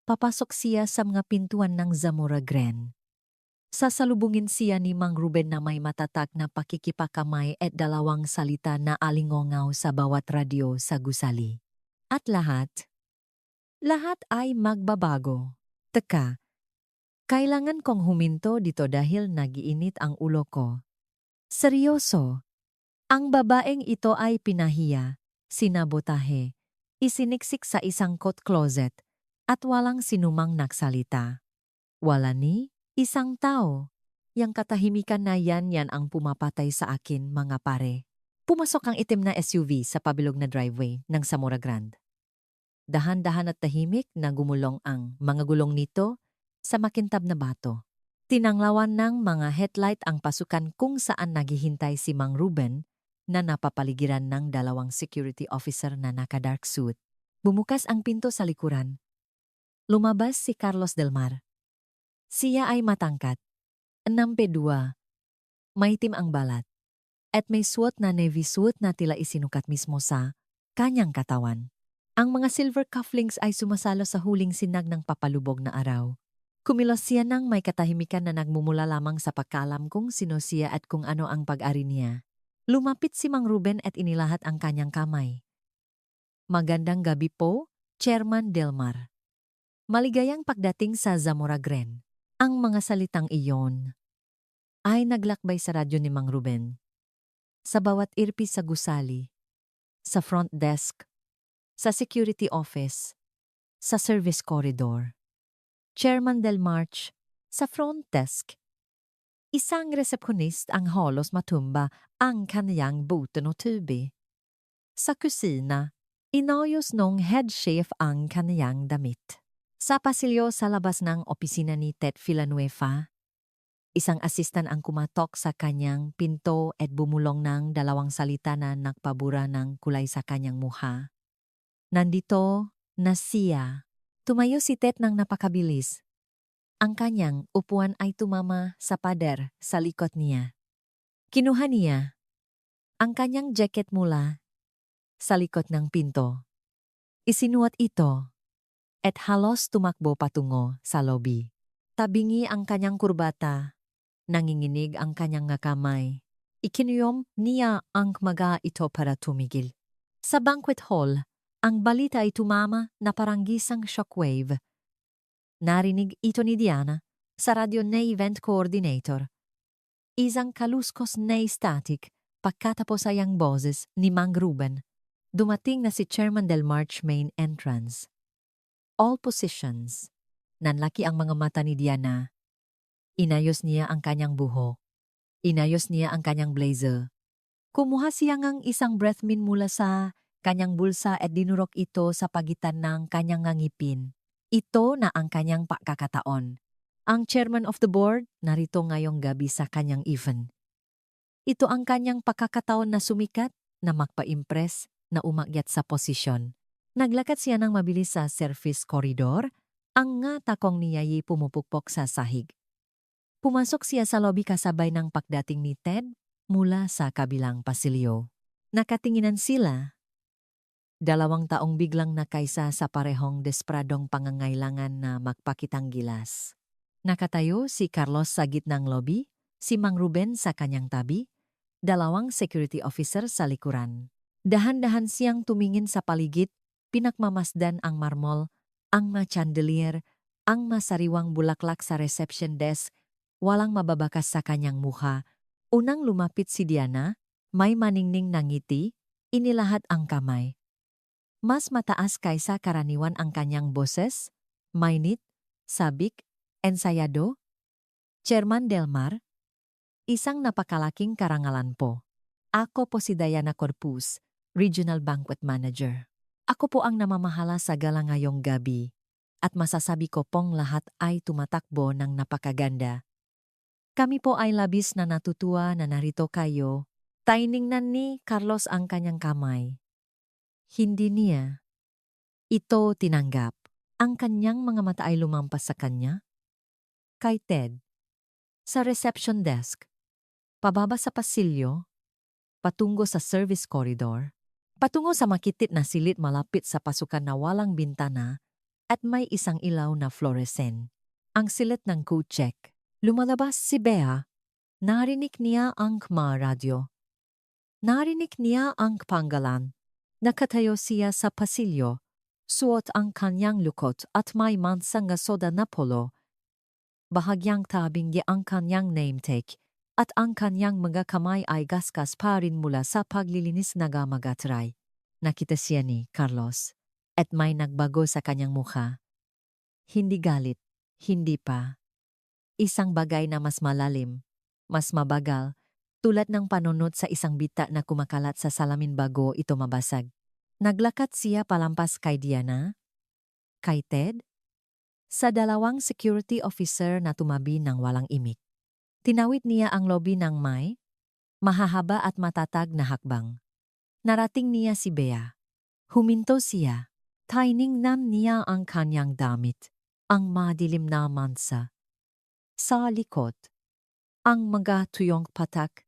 Speaker 1: papasok siya sa mga pintuan ng Zamora Grand. Sasalubungin siya ni Mang Ruben na may matatag na pakikipakamay at 2 salita na alingongaw sa bawat radyo sa gusali. At lahat ay magbabago. Teka, kailangan kong huminto dito dahil nagiinit ang ulo ko. Seryoso. Ang babaeng ito ay pinahiya, sinabotahe, isiniksik sa isang coat closet at walang sinumang nagsalita. Wala ni isang tao. Yang katahimikan na yan ang pumapatay sa akin, mga pare. Pumasok ang itim na SUV sa pabilog na driveway ng Zamora Grand. Dahan-dahan at tahimik na gumulong ang mga gulong nito sa makintab na bato. Tinanglawan ng mga headlight ang pasukan kung saan naghihintay si Mang Ruben na napapaligiran ng 2 security officer na naka-dark suit. Bumukas ang pinto sa likuran. Lumabas si Carlos Del Mar. Siya ay matangkat, 6'2", maitim ang balat, at may suot na navy suit na tila isinukat mismo sa kanyang katawan. Ang mga silver cufflinks ay sumasalo sa huling sinag ng papalubog na araw. Kumilos siya ng may katahimikan na nagmumula lamang sa pagkaalam kung sino siya at kung ano ang pag-ari niya. Lumapit si Mang Ruben at inilahat ang kanyang kamay. Magandang gabi po, Chairman Del Mar. Maligayang pagdating sa Zamora Grand. Ang mga salitang iyon ay naglakbay sa radyo ni Mang Ruben. Sa bawat earpiece sa gusali, sa front desk, sa security office, sa service corridor. Chairman Del March, sa front desk. Isang resepsjonist ang halos matumba ang kaniyang boten och tubi. Sa kusina, Inayos nung head chef ang kaniyang damit. Sa pasilyo sa labas ng opisina ni Ted Villanueva, isang asistan ang kumatok sa kanyang pinto at bumulong ng dalawang salita na nagpabura ng kulay sa kanyang mukha. Nandito na siya. Tumayo si Ted ng napakabilis. Ang kanyang upuan ay tumama sa pader sa likod niya. Kinuha niya ang kanyang jacket mula sa likod ng pinto. Isinuot ito at halos tumakbo patungo sa lobby. Tabingi ang kanyang kurbata. Nanginginig ang kanyang nga kamay. Ikinuyom niya ang maga ito para tumigil. Sa banquet hall, ang balita ay tumama na parang gisang shockwave. Narinig ito ni Diana sa radyo na event coordinator. Isang kaluskos na static pagkatapos ay ang boses ni Mang Ruben. Dumating na si Chairman Del March main entrance. All positions. Nanlaki ang mga mata ni Diana. Inayos niya ang kanyang buhok. Inayos niya ang kanyang blazer. Kumuha siya ng isang breath mint mula sa kanyang bulsa at dinurok ito sa pagitan ng kanyang ngipin. Ito na ang kanyang pagkakataon. Ang chairman of the board narito ngayong gabi sa kanyang event. Ito ang kanyang pagkakataon na sumikat, na magpa-impress, na umakyat sa posisyon. Naglakad siya ng mabilis sa service corridor, ang nga takong niya'y pumupukpok sa sahig. Pumasok siya sa lobby kasabay ng pagdating ni Ted mula sa kabilang pasilyo. Nakatinginan sila. 2 taong biglang nakaisa sa parehong despradong pangangailangan na magpakitang gilas. Nakatayo si Carlos sa gitnang lobby, si Mang Ruben sa kanyang tabi, 2 security officer sa likuran. Dahan-dahan siyang tumingin sa paligid, pinakmamasdan ang marmol, ang mga chandelier, ang masariwang bulaklak sa reception desk. Walang mababakas sa kanyang mukha. Unang lumapit si Diana, may maningning na ngiti, inilahat ang kamay. Mas mataas kaysa karaniwan ang kanyang boses, mainit, sabik, ensayado. Chairman Delmar, isang napakalaking karangalan po. Ako po si Diana Corpus, Regional Banquet Manager. Ako po ang namamahala sa gala ngayong gabi, at masasabi ko pong lahat ay tumatakbo ng napakaganda. Kami po ay labis na natutuwa na narito kayo. Tiningnan ni Carlos ang kanyang kamay. Hindi niya ito tinanggap. Ang kanyang mga mata ay lumampas sa kanya. Kay Ted. Sa reception desk. Pababa sa pasilyo. Patungo sa service corridor. Patungo sa makitit na silid malapit sa pasukan na walang bintana at may isang ilaw na fluorescent. Ang silid ng code check. Lumalabas si Bea. Narinig niya ang radyo. Narinig niya ang panggalan. Nakatayo siya sa pasilyo. Suot ang kanyang lukot at may mansang soda na polo. Bahagyang tabing ang kanyang name tag at ang kanyang mga kamay ay gasgas pa rin mula sa paglilinis na gamagatray. Nakita siya ni Carlos at may nagbago sa kanyang mukha. Hindi galit, hindi pa. Isang bagay na mas malalim, mas mabagal, tulad ng panunod sa isang bita na kumakalat sa salamin bago ito mabasag. Naglakad siya palampas kay Diana, kay Ted, sa 2 security officer na tumabi ng walang imik. Tinawid niya ang lobby ng may mahahaba at matatag na hakbang. Narating niya si Bea. Huminto siya. Tiningnan niya ang kanyang damit, ang madilim na mansa. Sa likod, ang mga tuyong patak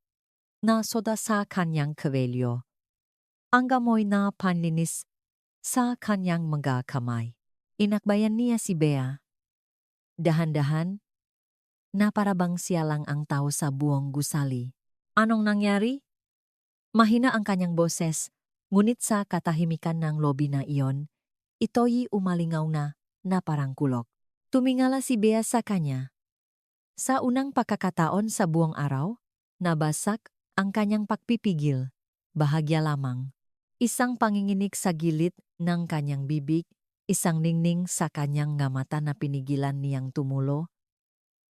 Speaker 1: na soda sa kanyang kabelyo. Ang gamoy na panlinis sa kanyang mga kamay. Inakbayan niya si Bea. Dahan-dahan, na parabang siya lang ang tao sa buong gusali. Anong nangyari? Mahina ang kanyang boses, ngunit sa katahimikan ng lobby na iyon, ito'y umalingaw na parang kulok. Tumingala si Bea sa kanya. Sa unang pagkakataon sa buong araw, nabasak ang kanyang pagpipigil, bahagya lamang. Isang panginginig sa gilid ng kanyang bibig, isang ningning sa kanyang nga mata na pinigilan niyang tumulo.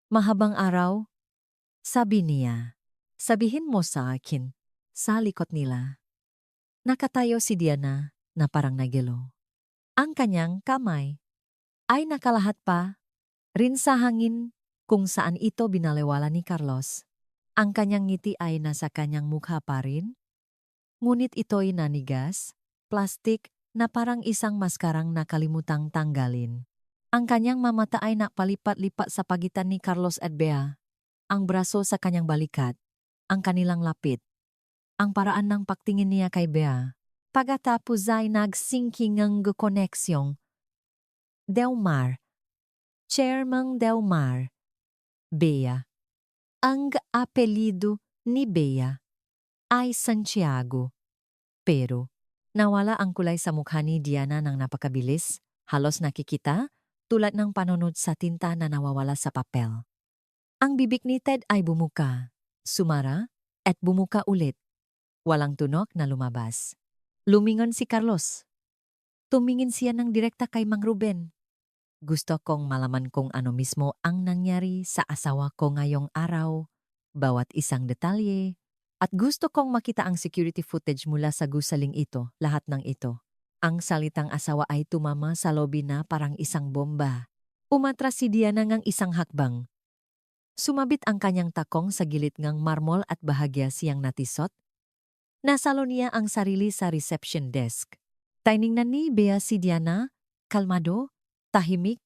Speaker 1: Mahabang araw, sabi niya, sabihin mo sa akin, sa likod nila. Nakatayo si Diana, na parang nagilo. Ang kanyang kamay ay nakalahat pa rin sa hangin kung saan ito binalewala ni Carlos. Ang kanyang ngiti ay nasa kanyang mukha pa rin, ngunit ito'y nanigas, plastik na parang isang maskarang nakalimutang tanggalin. Ang kanyang mamata ay napalipat-lipat sa pagitan ni Carlos at Bea. Ang braso sa kanyang balikat, ang kanilang lapit, ang paraan ng pagtingin niya kay Bea. Pagkatapos ay nagsinking ang koneksyong. Delmar, Chairman Delmar, Bea. Ang apelido ni Bea ay Santiago. Pero, nawala ang kulay sa mukha ni Diana ng napakabilis, halos nakikita, tulad ng panunod sa tinta na nawawala sa papel. Ang bibig ni Ted ay bumuka, sumara, at bumuka ulit. Walang tunog na lumabas. Lumingon si Carlos. Tumingin siya ng direkta kay Mang Ruben. Gusto kong malaman kung ano mismo ang nangyari sa asawa ko ngayong araw, bawat isang detalye, at gusto kong makita ang security footage mula sa gusaling ito, lahat ng ito. Ang salitang asawa ay tumama sa lobby na parang isang bomba. Umatras si Diana ngang isang hakbang. Sumabit ang kanyang takong sa gilid ngang marmol at bahagya siyang natisot. Nasalo niya ang sarili sa reception desk. Tiningnan ni Bea si Diana, kalmado, tahimik,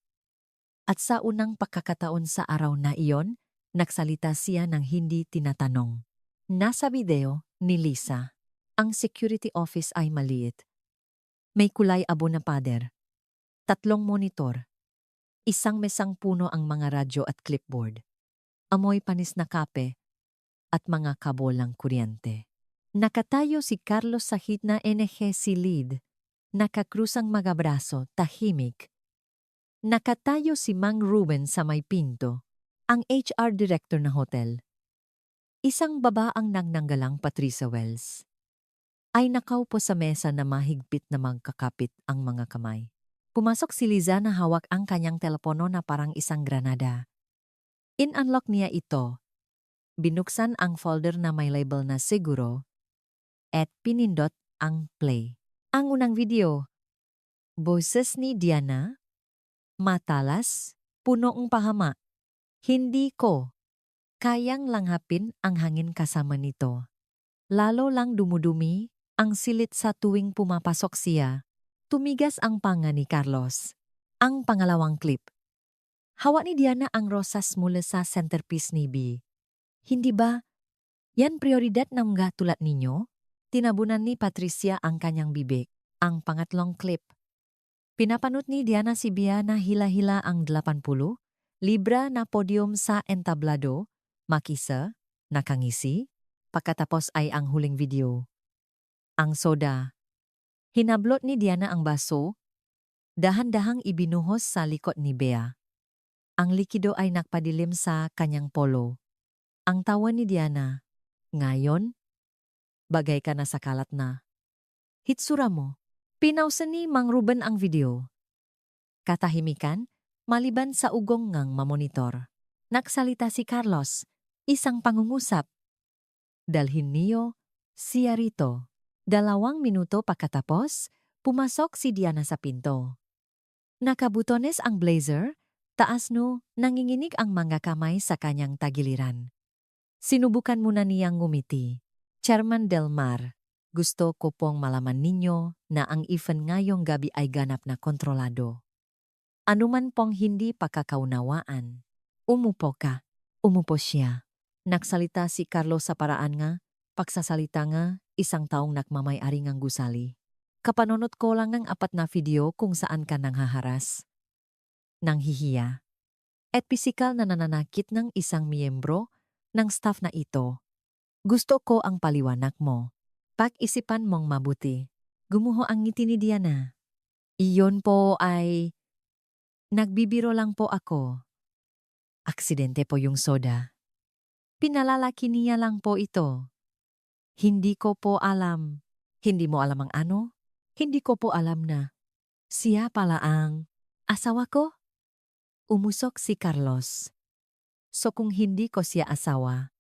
Speaker 1: at sa unang pagkakataon sa araw na iyon, nagsalita siya ng hindi tinatanong. Nasa video ni Lisa, ang security office ay maliit. May kulay abo na pader, 3 monitor, isang mesang puno ang mga radyo at clipboard, amoy panis na kape, at mga kabolang kuryente. Nakatayo si Carlos sa gitna NG silid, nakakrusang mga braso, tahimik. Nakatayo si Mang Ruben sa may pinto, ang HR director ng hotel. Isang babaang nagnanggalang Patricia Wells ay nakaupo sa mesa na mahigpit na magkakapit ang mga kamay. Pumasok si Liza na hawak ang kanyang telepono na parang isang granada. In-unlock niya ito. Binuksan ang folder na may label na siguro at pinindot ang play. Ang unang video. Boses ni Diana. Matalas, punong pahama. Hindi ko kayang langhapin ang hangin kasama nito. Lalo lang dumudumi ang silit sa tuwing pumapasok siya. Tumigas ang panga ni Carlos. Ang pangalawang clip. Hawak ni Diana ang rosas mula sa centerpiece ni B. Hindi ba yan prioridad ng mga tulad ninyo? Tinabunan ni Patricia ang kanyang bibig. Ang pangatlong clip. Pinapanood ni Diana si Bea na hila-hila ang 80 libra na podium sa entablado, makisa, nakangisi, pagkatapos ay ang huling video. Ang soda. Hinablot ni Diana ang baso, dahan-dahang ibinuhos sa likod ni Bea. Ang likido ay nakpadilim sa kanyang polo. Ang tawa ni Diana. Ngayon, bagay ka na sa kalat na. Hitsura mo. Pinausan ni Mang Ruben ang video. Katahimikan, maliban sa ugong ngang mamonitor. Nagsalita si Carlos, isang pangungusap. Dalhin niyo siya rito. 2 minuto pagkatapos, pumasok si Diana sa pinto. Nakabutones ang blazer, taas no, nanginginig ang mga kamay sa kanyang tagiliran. Sinubukan muna niyang ngumiti. Chairman Delmar, gusto ko pong malaman ninyo na ang event ngayong gabi ay ganap na kontrolado. Anuman pong hindi pagkakaunawaan. Umupo ka. Umupo siya. Nagsalita si Carlos sa paraan nga, pagsasalita nga, isang taong nagmamay-ari ngang gusali. Kapanonot ko lang ng 4 na video kung saan ka nang haharas, nang hihiya, at pisikal na nananakit ng isang miyembro ng staff na ito. Gusto ko ang paliwanag mo. Pag-isipan mong mabuti. Gumuho ang ngiti ni Diana. Iyon po ay... Nagbibiro lang po ako. Aksidente po yung soda. Pinalalaki niya lang po ito. Hindi ko po alam. Hindi mo alam ang ano? Hindi ko po alam na. Siya pala ang asawa ko? Umusok si Carlos. So kung hindi ko siya asawa,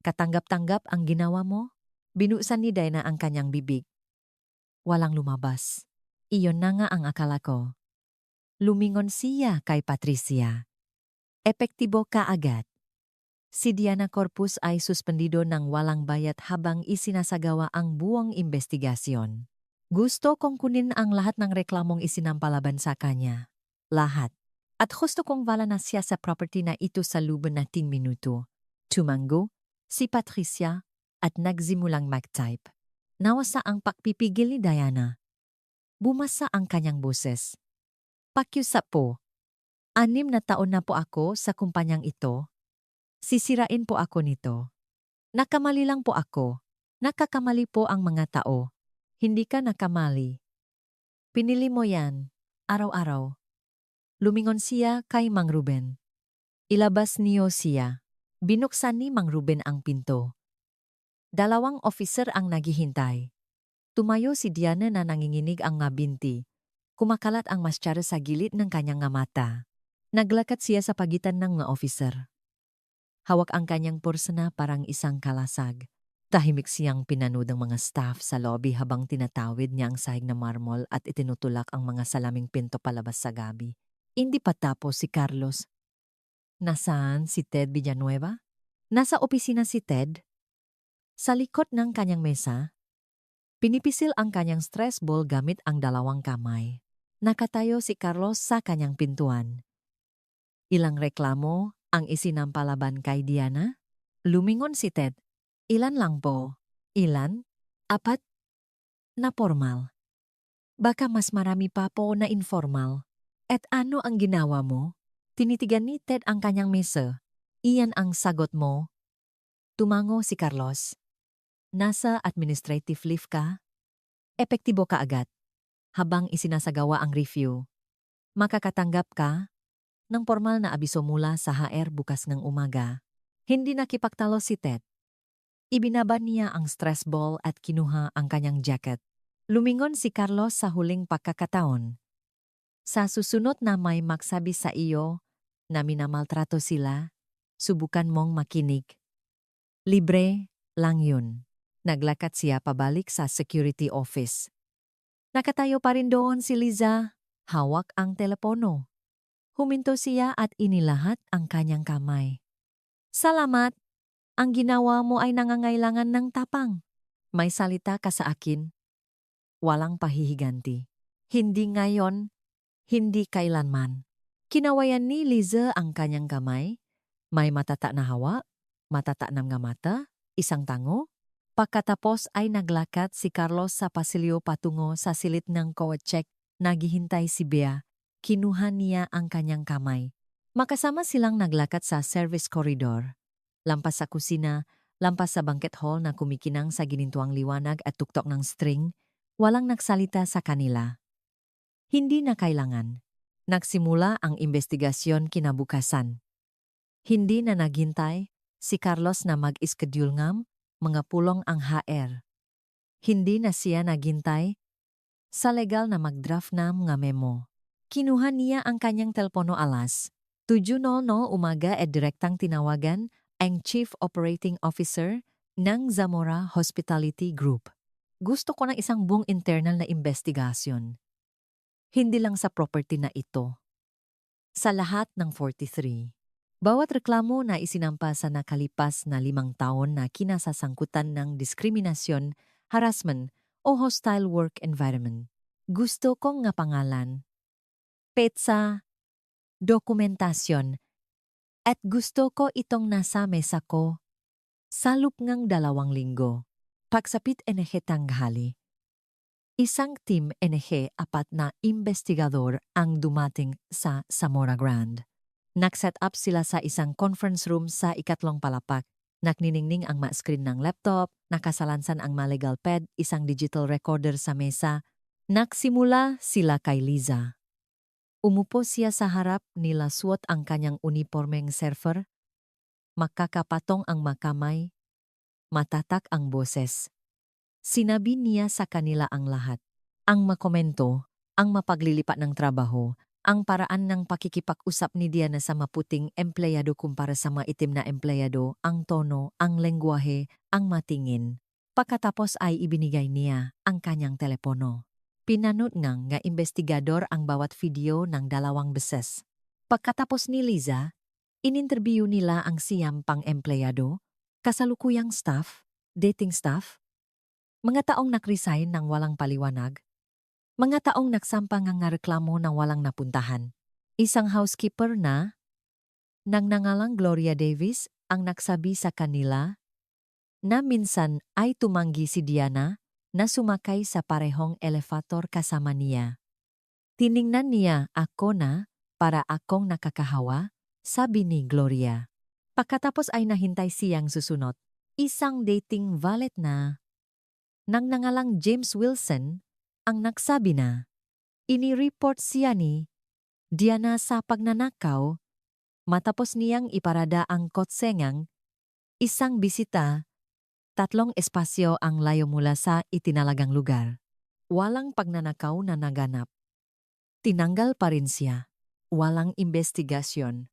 Speaker 1: katanggap-tanggap ang ginawa mo? Binusan ni Diana ang kanyang bibig. walang lumabas. Iyon na nga ang akala ko. Lumingon siya kay Patricia. Epektibo kaagad. Si Diana Corpus ay suspendido ng walang bayad habang isinasagawa ang buong investigasyon. Gusto kong kunin ang lahat ng reklamong isinampalaban sa kanya. Lahat. At gusto kong wala na siya sa property na ito sa loob na 10 minuto. Tumango si Patricia at nagsimulang mag-type. Nawasa ang pagpipigil ni Diana. Bumasa ang kanyang boses. Pakiusap po. 6 na taon na po ako sa kumpanyang ito. Sisirain po ako nito. Nakamali lang po ako. Nakakamali po ang mga tao. Hindi ka nakamali. Pinili mo yan. Araw-araw. Lumingon siya kay Mang Ruben. Ilabas niyo siya. Binuksan ni Mang Ruben ang pinto. 2 officer ang naghihintay. Tumayo si Diana na nanginginig ang nga binti. Kumakalat ang masyara sa gilid ng kanyang nga mata. Naglakad siya sa pagitan ng nga officer. Hawak ang kanyang porsana parang isang kalasag. Tahimik siyang pinanood ng mga staff sa lobby habang tinatawid niya ang sahig na marmol at itinutulak ang mga salaming pinto palabas sa gabi. Hindi pa tapos si Carlos. Nasaan si Ted Villanueva? Nasa opisina si Ted. Sa likod ng kanyang mesa, pinipisil ang kanyang stress ball gamit ang 2 kamay. Nakatayo si Carlos sa kanyang pintuan. Ilang reklamo ang isinampalaban kay Diana? Lumingon si Ted. Ilan lang po? Ilan? 4? Na formal. Baka mas marami pa po na informal. At ano ang ginawa mo? Tinitigan ni Ted ang kanyang mesa. Iyan ang sagot mo. Tumango si Carlos. Nasa administrative leave ka? Epektibo ka agad. Habang isinasagawa ang review. Makakatanggap ka ng formal na abiso mula sa HR bukas ng umaga. Hindi nakipagtalo si Ted. Ibinaba niya ang stress ball at kinuha ang kanyang jacket. Lumingon si Carlos sa huling pagkakataon. Sa susunod na may magsabi sa iyo na minamaltrato sila, subukan mong makinig. Libre lang yun. Naglakad siya pabalik sa security office. Nakatayo pa rin doon si Liza, hawak ang telepono. Huminto siya at inilahat ang kanyang kamay. Salamat! Ang ginawa mo ay nangangailangan ng tapang. May salita ka sa akin. Walang pahihiganti. Hindi ngayon, hindi kailanman. Kinawayan ni Liza ang kanyang kamay. May matata na hawa, matata na nga mata, isang tango. Pagkatapos ay naglakad si Carlos sa pasilyo patungo sa silid ng kowetsek. Naghihintay si Bea. Kinuha niya ang kanyang kamay. Makasama silang naglakad sa service corridor. Lampas sa kusina, lampas sa banquet hall na kumikinang sa ginintuang liwanag at tuktok ng string, walang nagsalita sa kanila. Hindi na kailangan. Nagsimula ang investigasyon kinabukasan. Hindi na naghintay si Carlos na mag-schedule ngam, mga pulong ang HR. Hindi na siya naghintay sa legal na mag-draft ng mga memo. Kinuha niya ang kanyang telepono alas 7:00 umaga at direktang tinawagan ang Chief Operating Officer ng Zamora Hospitality Group. Gusto ko ng isang buong internal na investigasyon. Hindi lang sa property na ito. Sa lahat ng 43. Bawat reklamo na isinampa sa nakalipas na 5 taon na kinasasangkutan ng diskriminasyon, harassment o hostile work environment. Gusto kong nga pangalan, petsa, dokumentasyon, at gusto ko itong nasa mesa ko. Salup ngang 2 linggo. Pagsapit NG tanghali. Isang team NG 4 na investigador ang dumating sa Zamora Grand. Nag-set up sila sa isang conference room sa 2 palapak. Nakniningning ang ma-screen ng laptop, nakasalansan ang ma-legal pad, isang digital recorder sa mesa. Nagsimula sila kay Liza. Umupo siya sa harap nila suot ang kanyang unipormeng surfer. Makakapatong ang makamay. Matatak ang boses. Sinabi niya sa kanila ang lahat. Ang makomento, ang mapaglilipat ng trabaho, ang paraan ng pakikipag-usap ni Diana sa maputing empleyado kumpara sa maitim na empleyado, ang tono, ang lengguwahe, ang matingin. Pagkatapos ay ibinigay niya ang kanyang telepono. Pinanot nga investigador ang bawat video ng 2 beses. Pagkatapos ni Liza, ininterview nila ang siyam pang empleyado, kasalukuyang staff, dating staff, mga taong nakresign ng walang paliwanag, mga taong nagsampang nga reklamo ng walang napuntahan. Isang housekeeper na, nang nangalang Gloria Davis, ang nagsabi sa kanila na minsan ay tumanggi si Diana na sumakay sa parehong elevator kasama niya. Tiningnan niya ako na para akong nakakahawa, sabi ni Gloria. Pagkatapos ay nahintay siyang susunod. Isang dating valet na, nang nangalang James Wilson, ang nagsabi na inireport siya ni Diana sa pagnanakaw matapos niyang iparada ang kotsengang isang bisita, 3 espasyo ang layo mula sa itinalagang lugar. Walang pagnanakaw na naganap. Tinanggal pa rin siya. Walang investigasyon.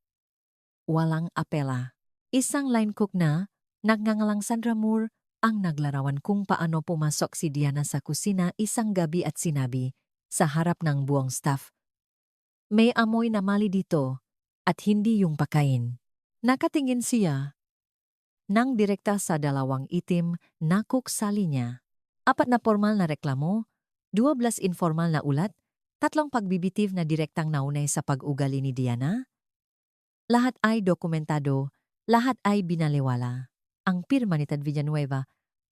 Speaker 1: Walang apela. Isang line cook na, nagngangalang Sandra Moore, ang naglarawan kung paano pumasok si Diana sa kusina isang gabi at sinabi, sa harap ng buong staff, "May amoy na mali dito, at hindi yung pakain." Nakatingin siya nang direkta sa 2 itim na cook sa linya. 4 na formal na reklamo, 12 informal na ulat, 3 pagbibitiv na direktang naunay sa pag-ugali ni Diana. Lahat ay dokumentado, lahat ay binaliwala. Ang pirma ni Ted Villanueva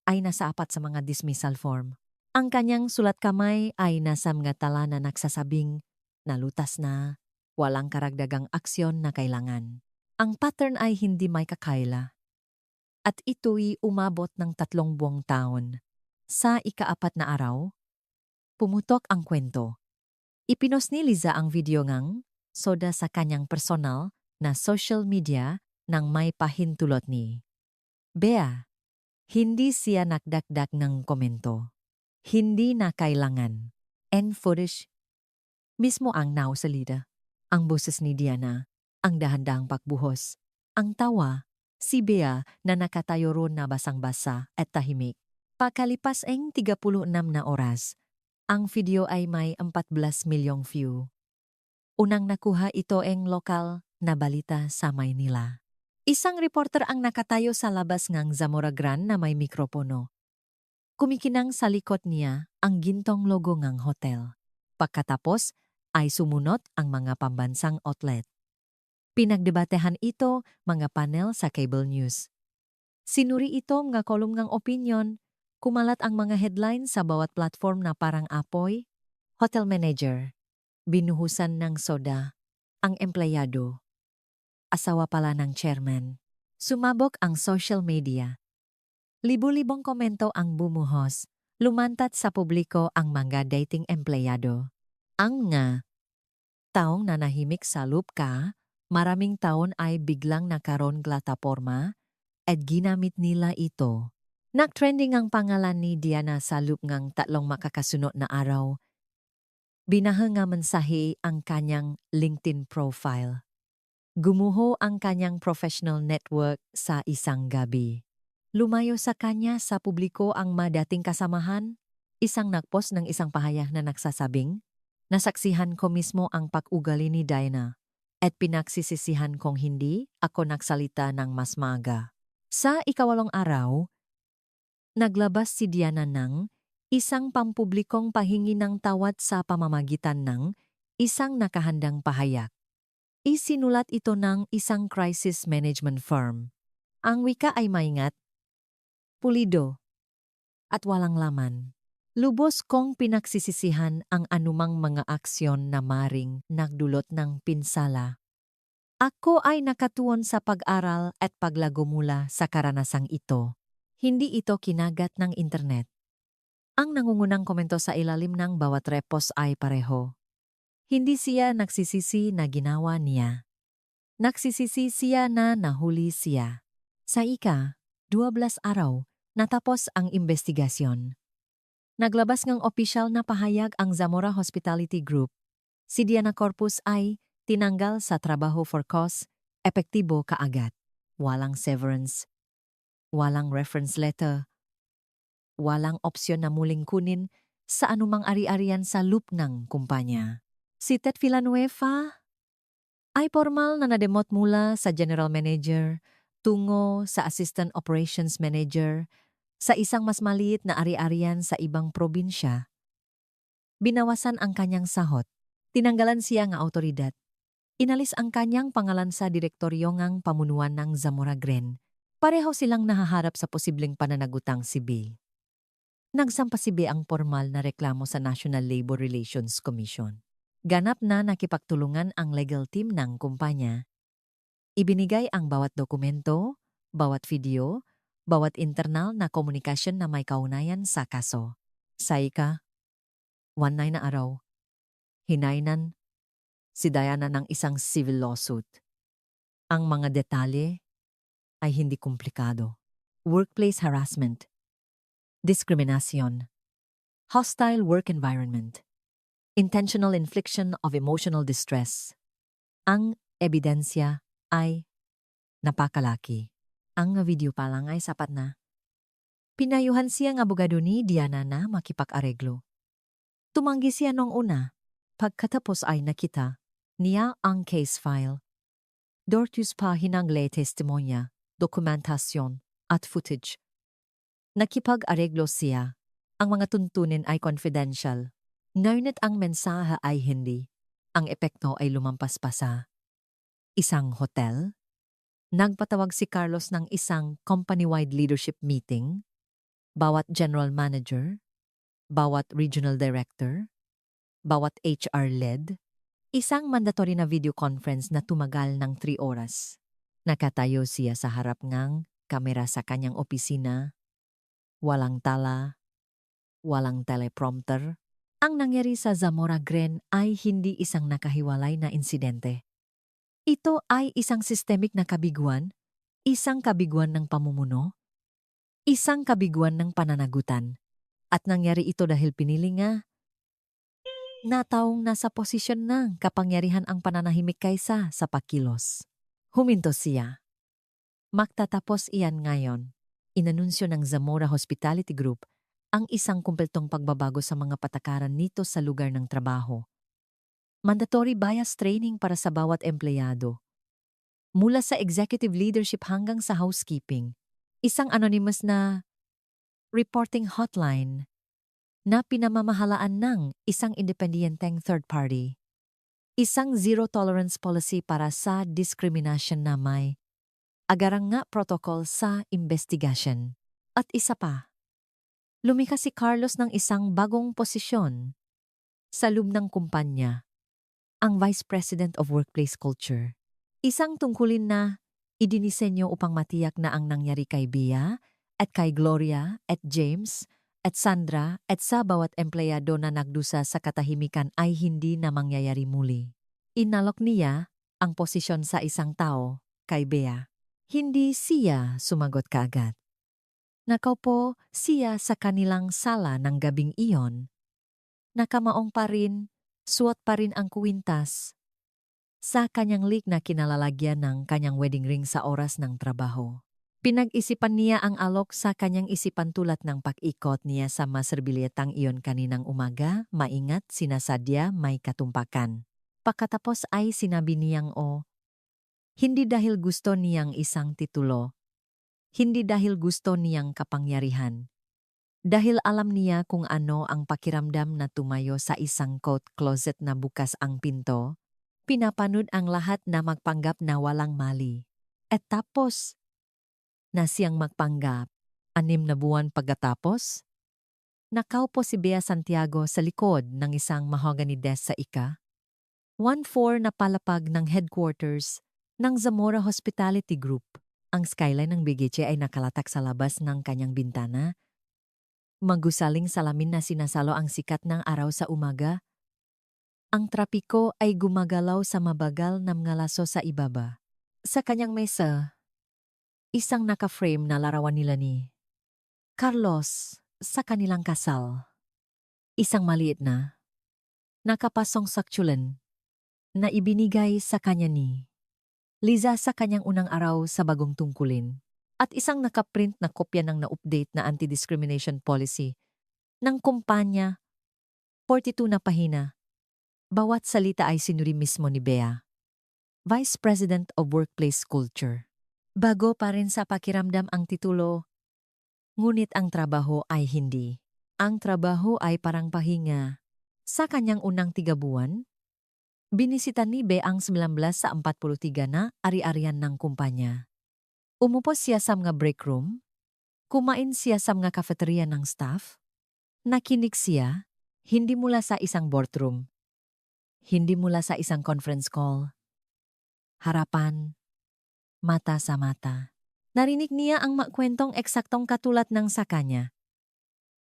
Speaker 1: ay nasa 4 sa mga dismissal form. Ang kanyang sulat kamay ay nasa mga tala na nagsasabing, nalutas na, walang karagdagang aksyon na kailangan. Ang pattern ay hindi may kakaila. At ito'y umabot ng 3 buong taon. Sa ika-4 na araw, pumutok ang kwento. Ipinost ni Liza ang video ngang soda sa kanyang personal na social media nang may pahintulot ni Bea. Hindi siya nakdakdak ng komento. Hindi na kailangan. End footage. Mismo ang nausalida. Ang boses ni Diana, ang dahan-dahang pagbuhos, ang tawa, si Bea na nakatayo ron na basang-basa at tahimik. Pakalipas ang 36 na oras, ang video ay may 14 milyong view. Unang nakuha ito ang lokal na balita sa Maynila. Isang reporter ang nakatayo sa labas ng Zamora Grande na may mikropono. Kumikinang sa likod niya ang gintong logo ng hotel. Pagkatapos ay sumunod ang mga pambansang outlet. Pinagdebatehan ito mga panel sa cable news. Sinuri ito mga kolum ng opinion, kumalat ang mga headline sa bawat platform na parang apoy, hotel manager, binuhusan ng soda, ang empleyado, asawa pala ng chairman. Sumabog ang social media. Libu-libong komento ang bumuhos, lumantat sa publiko ang mga dating empleyado. Ang nga, taong nanahimik sa loop ka, maraming taon ay biglang nakaroon plataporma at ginamit nila ito. Nag-trending ang pangalan ni Diana sa loop ngang 3 makakasunod na araw. Binaha nga mensahe ang kanyang LinkedIn profile. Gumuho ang kanyang professional network sa isang gabi. Lumayo sa kanya sa publiko ang madating kasamahan, isang nagpost ng isang pahayag na nagsasabing, nasaksihan ko mismo ang pag-ugali ni Diana at pinagsisisihan kong hindi ako nagsalita ng mas maaga. Sa ika-8 araw, naglabas si Diana ng isang pampublikong pahingi ng tawad sa pamamagitan ng isang nakahandang pahayag. Isinulat ito ng isang crisis management firm. Ang wika ay maingat, pulido, at walang laman. Lubos kong pinagsisisihan ang anumang mga aksyon na maring nagdulot ng pinsala. Ako ay nakatuon sa pag-aral at paglago mula sa karanasang ito. Hindi ito kinagat ng internet. Ang nangungunang komento sa ilalim ng bawat repos ay pareho. Hindi siya nagsisisi na ginawa niya. Nagsisisi siya na nahuli siya. Sa ika-12 araw, natapos ang investigasyon. Naglabas ng opisyal na pahayag ang Zamora Hospitality Group. Si Diana Corpus ay tinanggal sa trabaho for cause, epektibo kaagad. Walang severance, walang reference letter, walang opsyon na muling kunin sa anumang ari-arian sa loop ng kumpanya. Si Ted Villanueva ay formal na nademot mula sa General Manager tungo sa Assistant Operations Manager sa isang mas maliit na ari-arian sa ibang probinsya. Binawasan ang kanyang sahot. Tinanggalan siya ng autoridad. Inalis ang kanyang pangalan sa direktoryo ngang pamunuan ng Zamora Green. Pareho silang nahaharap sa posibleng pananagutang sibil. Nagsampa si B ang formal na reklamo sa National Labor Relations Commission. Ganap na nakipagtulungan ang legal team ng kumpanya. Ibinigay ang bawat dokumento, bawat video, bawat internal na komunikasyon na may kaugnayan sa kaso. Sa ika-19 na araw, hinainan si Diana ng isang civil lawsuit. Ang mga detalye ay hindi komplikado. Workplace harassment, discrimination, hostile work environment, intentional infliction of emotional distress. Ang ebidensya ay napakalaki. Ang video pa lang ay sapat na. Pinayuhan siya ng abogado ni Diana na makipag-areglo. Tumanggi siya nung una. Pagkatapos ay nakita niya ang case file. Dortus pa hinangle testimonya, dokumentasyon, at footage. Nakipag-areglo siya. Ang mga tuntunin ay confidential. Ngunit ang mensahe ay hindi. Ang epekto ay lumampas pa sa isang hotel. Nagpatawag si Carlos ng isang company-wide leadership meeting. Bawat general manager, bawat regional director, bawat HR lead, isang mandatory na video conference na tumagal ng 3 oras. Nakatayo siya sa harap ng kamera sa kanyang opisina. Walang tala, walang teleprompter. Ang nangyari sa Zamora Green ay hindi isang nakahiwalay na insidente. Ito ay isang systemic na kabiguan, isang kabiguan ng pamumuno, isang kabiguan ng pananagutan. At nangyari ito dahil pinili nga na taong nasa posisyon ng kapangyarihan ang pananahimik kaysa sa pakilos. Huminto siya. Magtatapos iyan ngayon. Inanunsyo ng Zamora Hospitality Group ang isang kumpletong pagbabago sa mga patakaran nito sa lugar ng trabaho. Mandatory bias training para sa bawat empleyado. Mula sa executive leadership hanggang sa housekeeping. Isang anonymous na reporting hotline na pinamamahalaan ng isang independenteng third party. Isang zero tolerance policy para sa discrimination na may agarang nga protocol sa investigation. At isa pa, lumika si Carlos ng isang bagong posisyon sa loob ng kumpanya, ang Vice President of Workplace Culture. Isang tungkulin na idinisenyo upang matiyak na ang nangyari kay Bea at kay Gloria at James at Sandra at sa bawat empleyado na nagdusa sa katahimikan ay hindi na mangyayari muli. Inalok niya ang posisyon sa isang tao, kay Bea. Hindi siya sumagot kaagad. Nakaupo siya sa kanilang sala ng gabing iyon. Nakamaong pa rin, suot pa rin ang kuwintas. Sa kanyang lik na kinalalagyan ng kanyang wedding ring sa oras ng trabaho. Pinag-isipan niya ang alok sa kanyang isipan tulad ng pag-ikot niya sa maserbilyetang iyon kaninang umaga, maingat, sinasadya, may katumpakan. Pagkatapos ay sinabi niyang hindi dahil gusto niyang isang titulo, hindi dahil gusto niyang kapangyarihan. Dahil alam niya kung ano ang pakiramdam na tumayo sa isang coat closet na bukas ang pinto, pinapanood ang lahat na magpanggap na walang mali. At tapos, na siyang magpanggap, 6 na buwan pagkatapos, nakaupo si Bea Santiago sa likod ng isang mahogany desk sa ika-14 na palapag ng headquarters ng Zamora Hospitality Group. Ang skyline ng BGC ay nakalatak sa labas ng kanyang bintana. Magusaling salamin na sinasalo ang sikat ng araw sa umaga. Ang trapiko ay gumagalaw sa mabagal na mga laso sa ibaba. Sa kanyang mesa, isang naka-frame na larawan nila ni Carlos sa kanilang kasal. Isang maliit na, nakapasong saktulan na ibinigay sa kanya ni Liza sa kanyang unang araw sa bagong tungkulin. at isang nakaprint na kopya ng na-update na anti-discrimination policy ng kumpanya, 42 na pahina. Bawat salita ay sinuri mismo ni Bea, Vice President of Workplace Culture. Bago pa rin sa pakiramdam ang titulo, ngunit ang trabaho ay hindi. Ang trabaho ay parang pahinga. Sa kanyang unang 3 buwan, binisita ni Bea ang 19 sa 43 na ari-arian ng kumpanya. Umupo siya sa mga break room, kumain siya sa mga cafeteria ng staff, nakinig siya, hindi mula sa isang boardroom, hindi mula sa isang conference call, harapan, mata sa mata. Narinig niya ang makwentong eksaktong katulad ng sa kanya.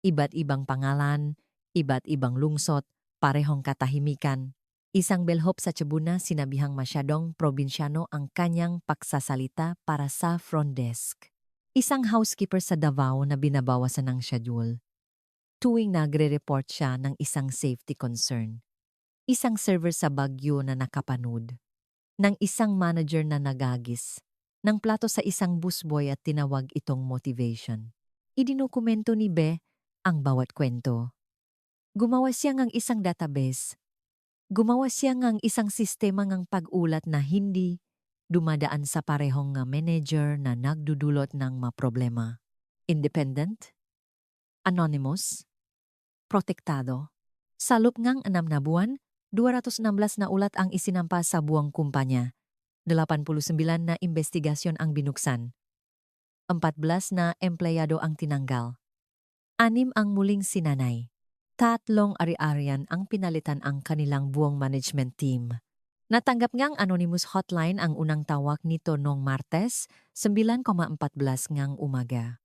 Speaker 1: Iba't ibang pangalan, iba't ibang lungsod, parehong katahimikan. Isang bellhop sa Cebu na sinabihang masyadong probinsyano ang kanyang pagsasalita para sa front desk. Isang housekeeper sa Davao na binabawasan ng schedule tuwing nagre-report siya ng isang safety concern. Isang server sa Baguio na nakapanood. Ng isang manager na nagagis. Ng plato sa isang busboy at tinawag itong motivation. Idinukumento ni Be ang bawat kwento. Gumawa siya ng isang database. Gumawa siya ng isang sistema ng pag-ulat na hindi dumadaan sa parehong nga manager na nagdudulot ng problema. Independent, anonymous, protektado. Sa loob ngang 6 na buwan, 216 na ulat ang isinampa sa buong kumpanya. 89 na investigasyon ang binuksan. 14 na empleyado ang tinanggal. 6 ang muling sinanay. 3 ari-arian ang pinalitan ang kanilang buong management team. Natanggap ngang anonymous hotline ang unang tawag nito noong Martes, 9:14 ngang umaga.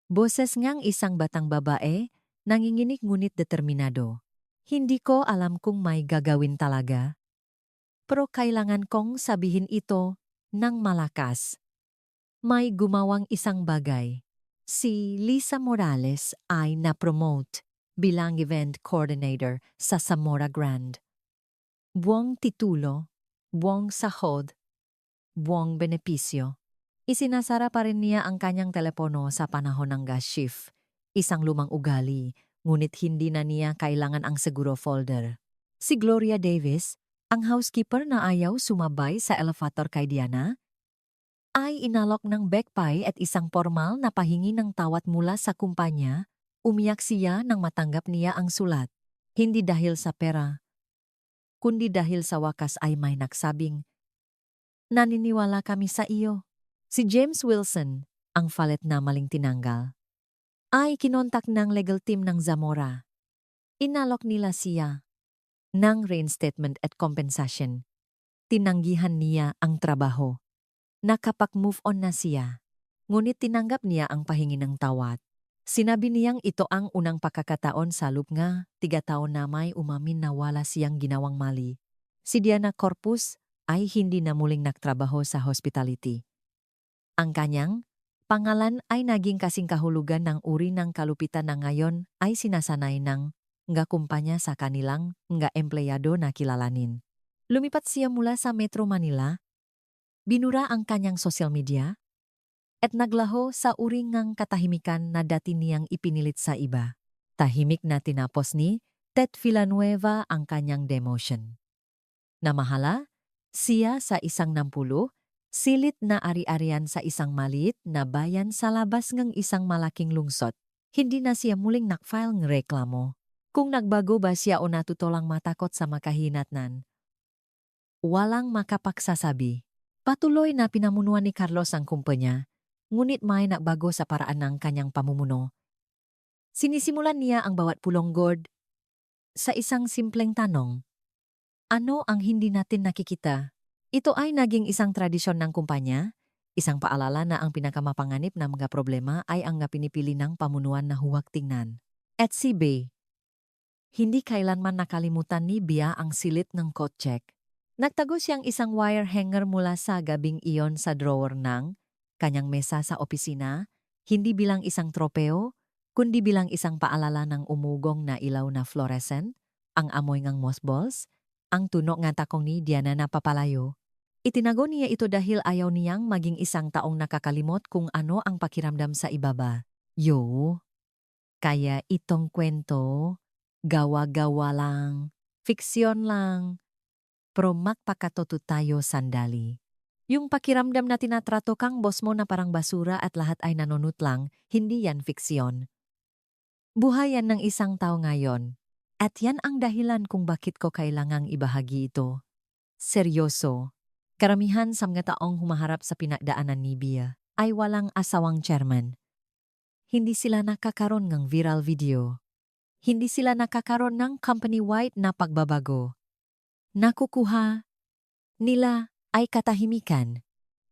Speaker 1: Boses ngang isang batang babae, nanginginig ngunit determinado. Hindi ko alam kung may gagawin talaga. Pero kailangan kong sabihin ito ng malakas. May gumawang isang bagay. Si Lisa Morales ay na-promote bilang event coordinator sa Zamora Grand. Buong titulo, buong sahod, buong benepisyo. Isinasara pa rin niya ang kanyang telepono sa panahon ng gas shift. Isang lumang ugali, ngunit hindi na niya kailangan ang seguro folder. Si Gloria Davis, ang housekeeper na ayaw sumabay sa elevator kay Diana, ay inalok ng backpay at isang formal na pahingi ng tawad mula sa kumpanya. Umiyak siya nang matanggap niya ang sulat. Hindi dahil sa pera, kundi dahil sa wakas ay may nagsabing, "Naniniwala kami sa iyo." Si James Wilson, ang valet na maling tinanggal, ay kinontak ng legal team ng Zamora. Inalok nila siya ng reinstatement at compensation. Tinanggihan niya ang trabaho. Nakapag-move on na siya, ngunit tinanggap niya ang pahingi ng tawad. Sinabi niyang ito ang unang pagkakataon sa loob nga 3 taon na may umamin na wala siyang ginawang mali. Si Diana Corpus ay hindi na muling nagtrabaho sa hospitality. Ang kanyang pangalan ay naging kasing kahulugan ng uri ng kalupitan na ngayon ay sinasanay ng nga kumpanya sa kanilang nga empleyado na kilalanin. Lumipat siya mula sa Metro Manila, binura ang kanyang social media, at naglaho sa uri ngang katahimikan na dati niyang ipinilit sa iba. Tahimik na tinapos ni Ted Villanueva ang kanyang demotion. Namahala siya sa 10, silit na ari-arian sa isang maliit na bayan sa labas ng isang malaking lungsod. Hindi na siya muling nakfile ng reklamo. Kung nagbago ba siya o natutulang matakot sa makahinatnan, walang makapagsasabi. Patuloy na pinamunuan ni Carlos ang kumpanya, ngunit may nagbago sa paraan ng kanyang pamumuno. Sinisimulan niya ang bawat pulonggod sa isang simpleng tanong. Ano ang hindi natin nakikita? Ito ay naging isang tradisyon ng kumpanya, isang paalala na ang pinakamapanganib na mga problema ay ang pinipili ng pamunuan na huwag tingnan. At si Bea, hindi kailanman nakalimutan ni Bea ang silit ng coat check. Nagtago siyang isang wire hanger mula sa gabing iyon sa drawer ng kanyang mesa sa opisina, hindi bilang isang tropeo, kundi bilang isang paalala ng umugong na ilaw na fluorescent, ang amoy ng mothballs, ang tunog nga takong ni Diana na papalayo. Itinago niya ito dahil ayaw niyang maging isang taong nakakalimot kung ano ang pakiramdam sa ibaba. Yo, kaya itong kwento, gawa-gawa lang, fiksyon lang, pero magpakatotoo tayo sandali. Yung pakiramdam na tinatrato kang boss mo na parang basura at lahat ay nanunot lang, hindi yan fiksyon. Buhayan ng isang tao ngayon. At yan ang dahilan kung bakit ko kailangang ibahagi ito. Seryoso. Karamihan sa mga taong humaharap sa pinagdaanan ni Bia ay walang asawang chairman. Hindi sila nakakaroon ng viral video. Hindi sila nakakaroon ng company-wide na pagbabago. Nakukuha nila ay katahimikan.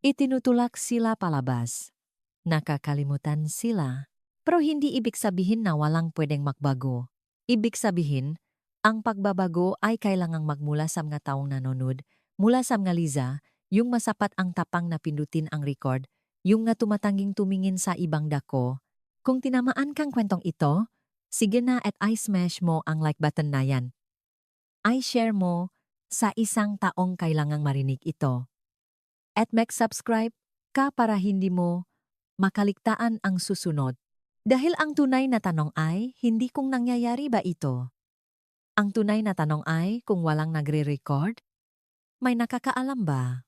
Speaker 1: Itinutulak sila palabas. Nakakalimutan sila. Pero hindi ibig sabihin na walang pwedeng magbago. Ibig sabihin, ang pagbabago ay kailangang magmula sa mga taong nanonood, mula sa mga liza, yung masapat ang tapang na pindutin ang record, yung nga tumatanging tumingin sa ibang dako. Kung tinamaan kang kwentong ito, sige na at i-smash mo ang like button na yan. I-share mo sa isang taong kailangang marinig ito. At mag-subscribe ka para hindi mo makaligtaan ang susunod. Dahil ang tunay na tanong ay, hindi kung nangyayari ba ito. Ang tunay na tanong ay kung walang nagre-record, may nakakaalam ba?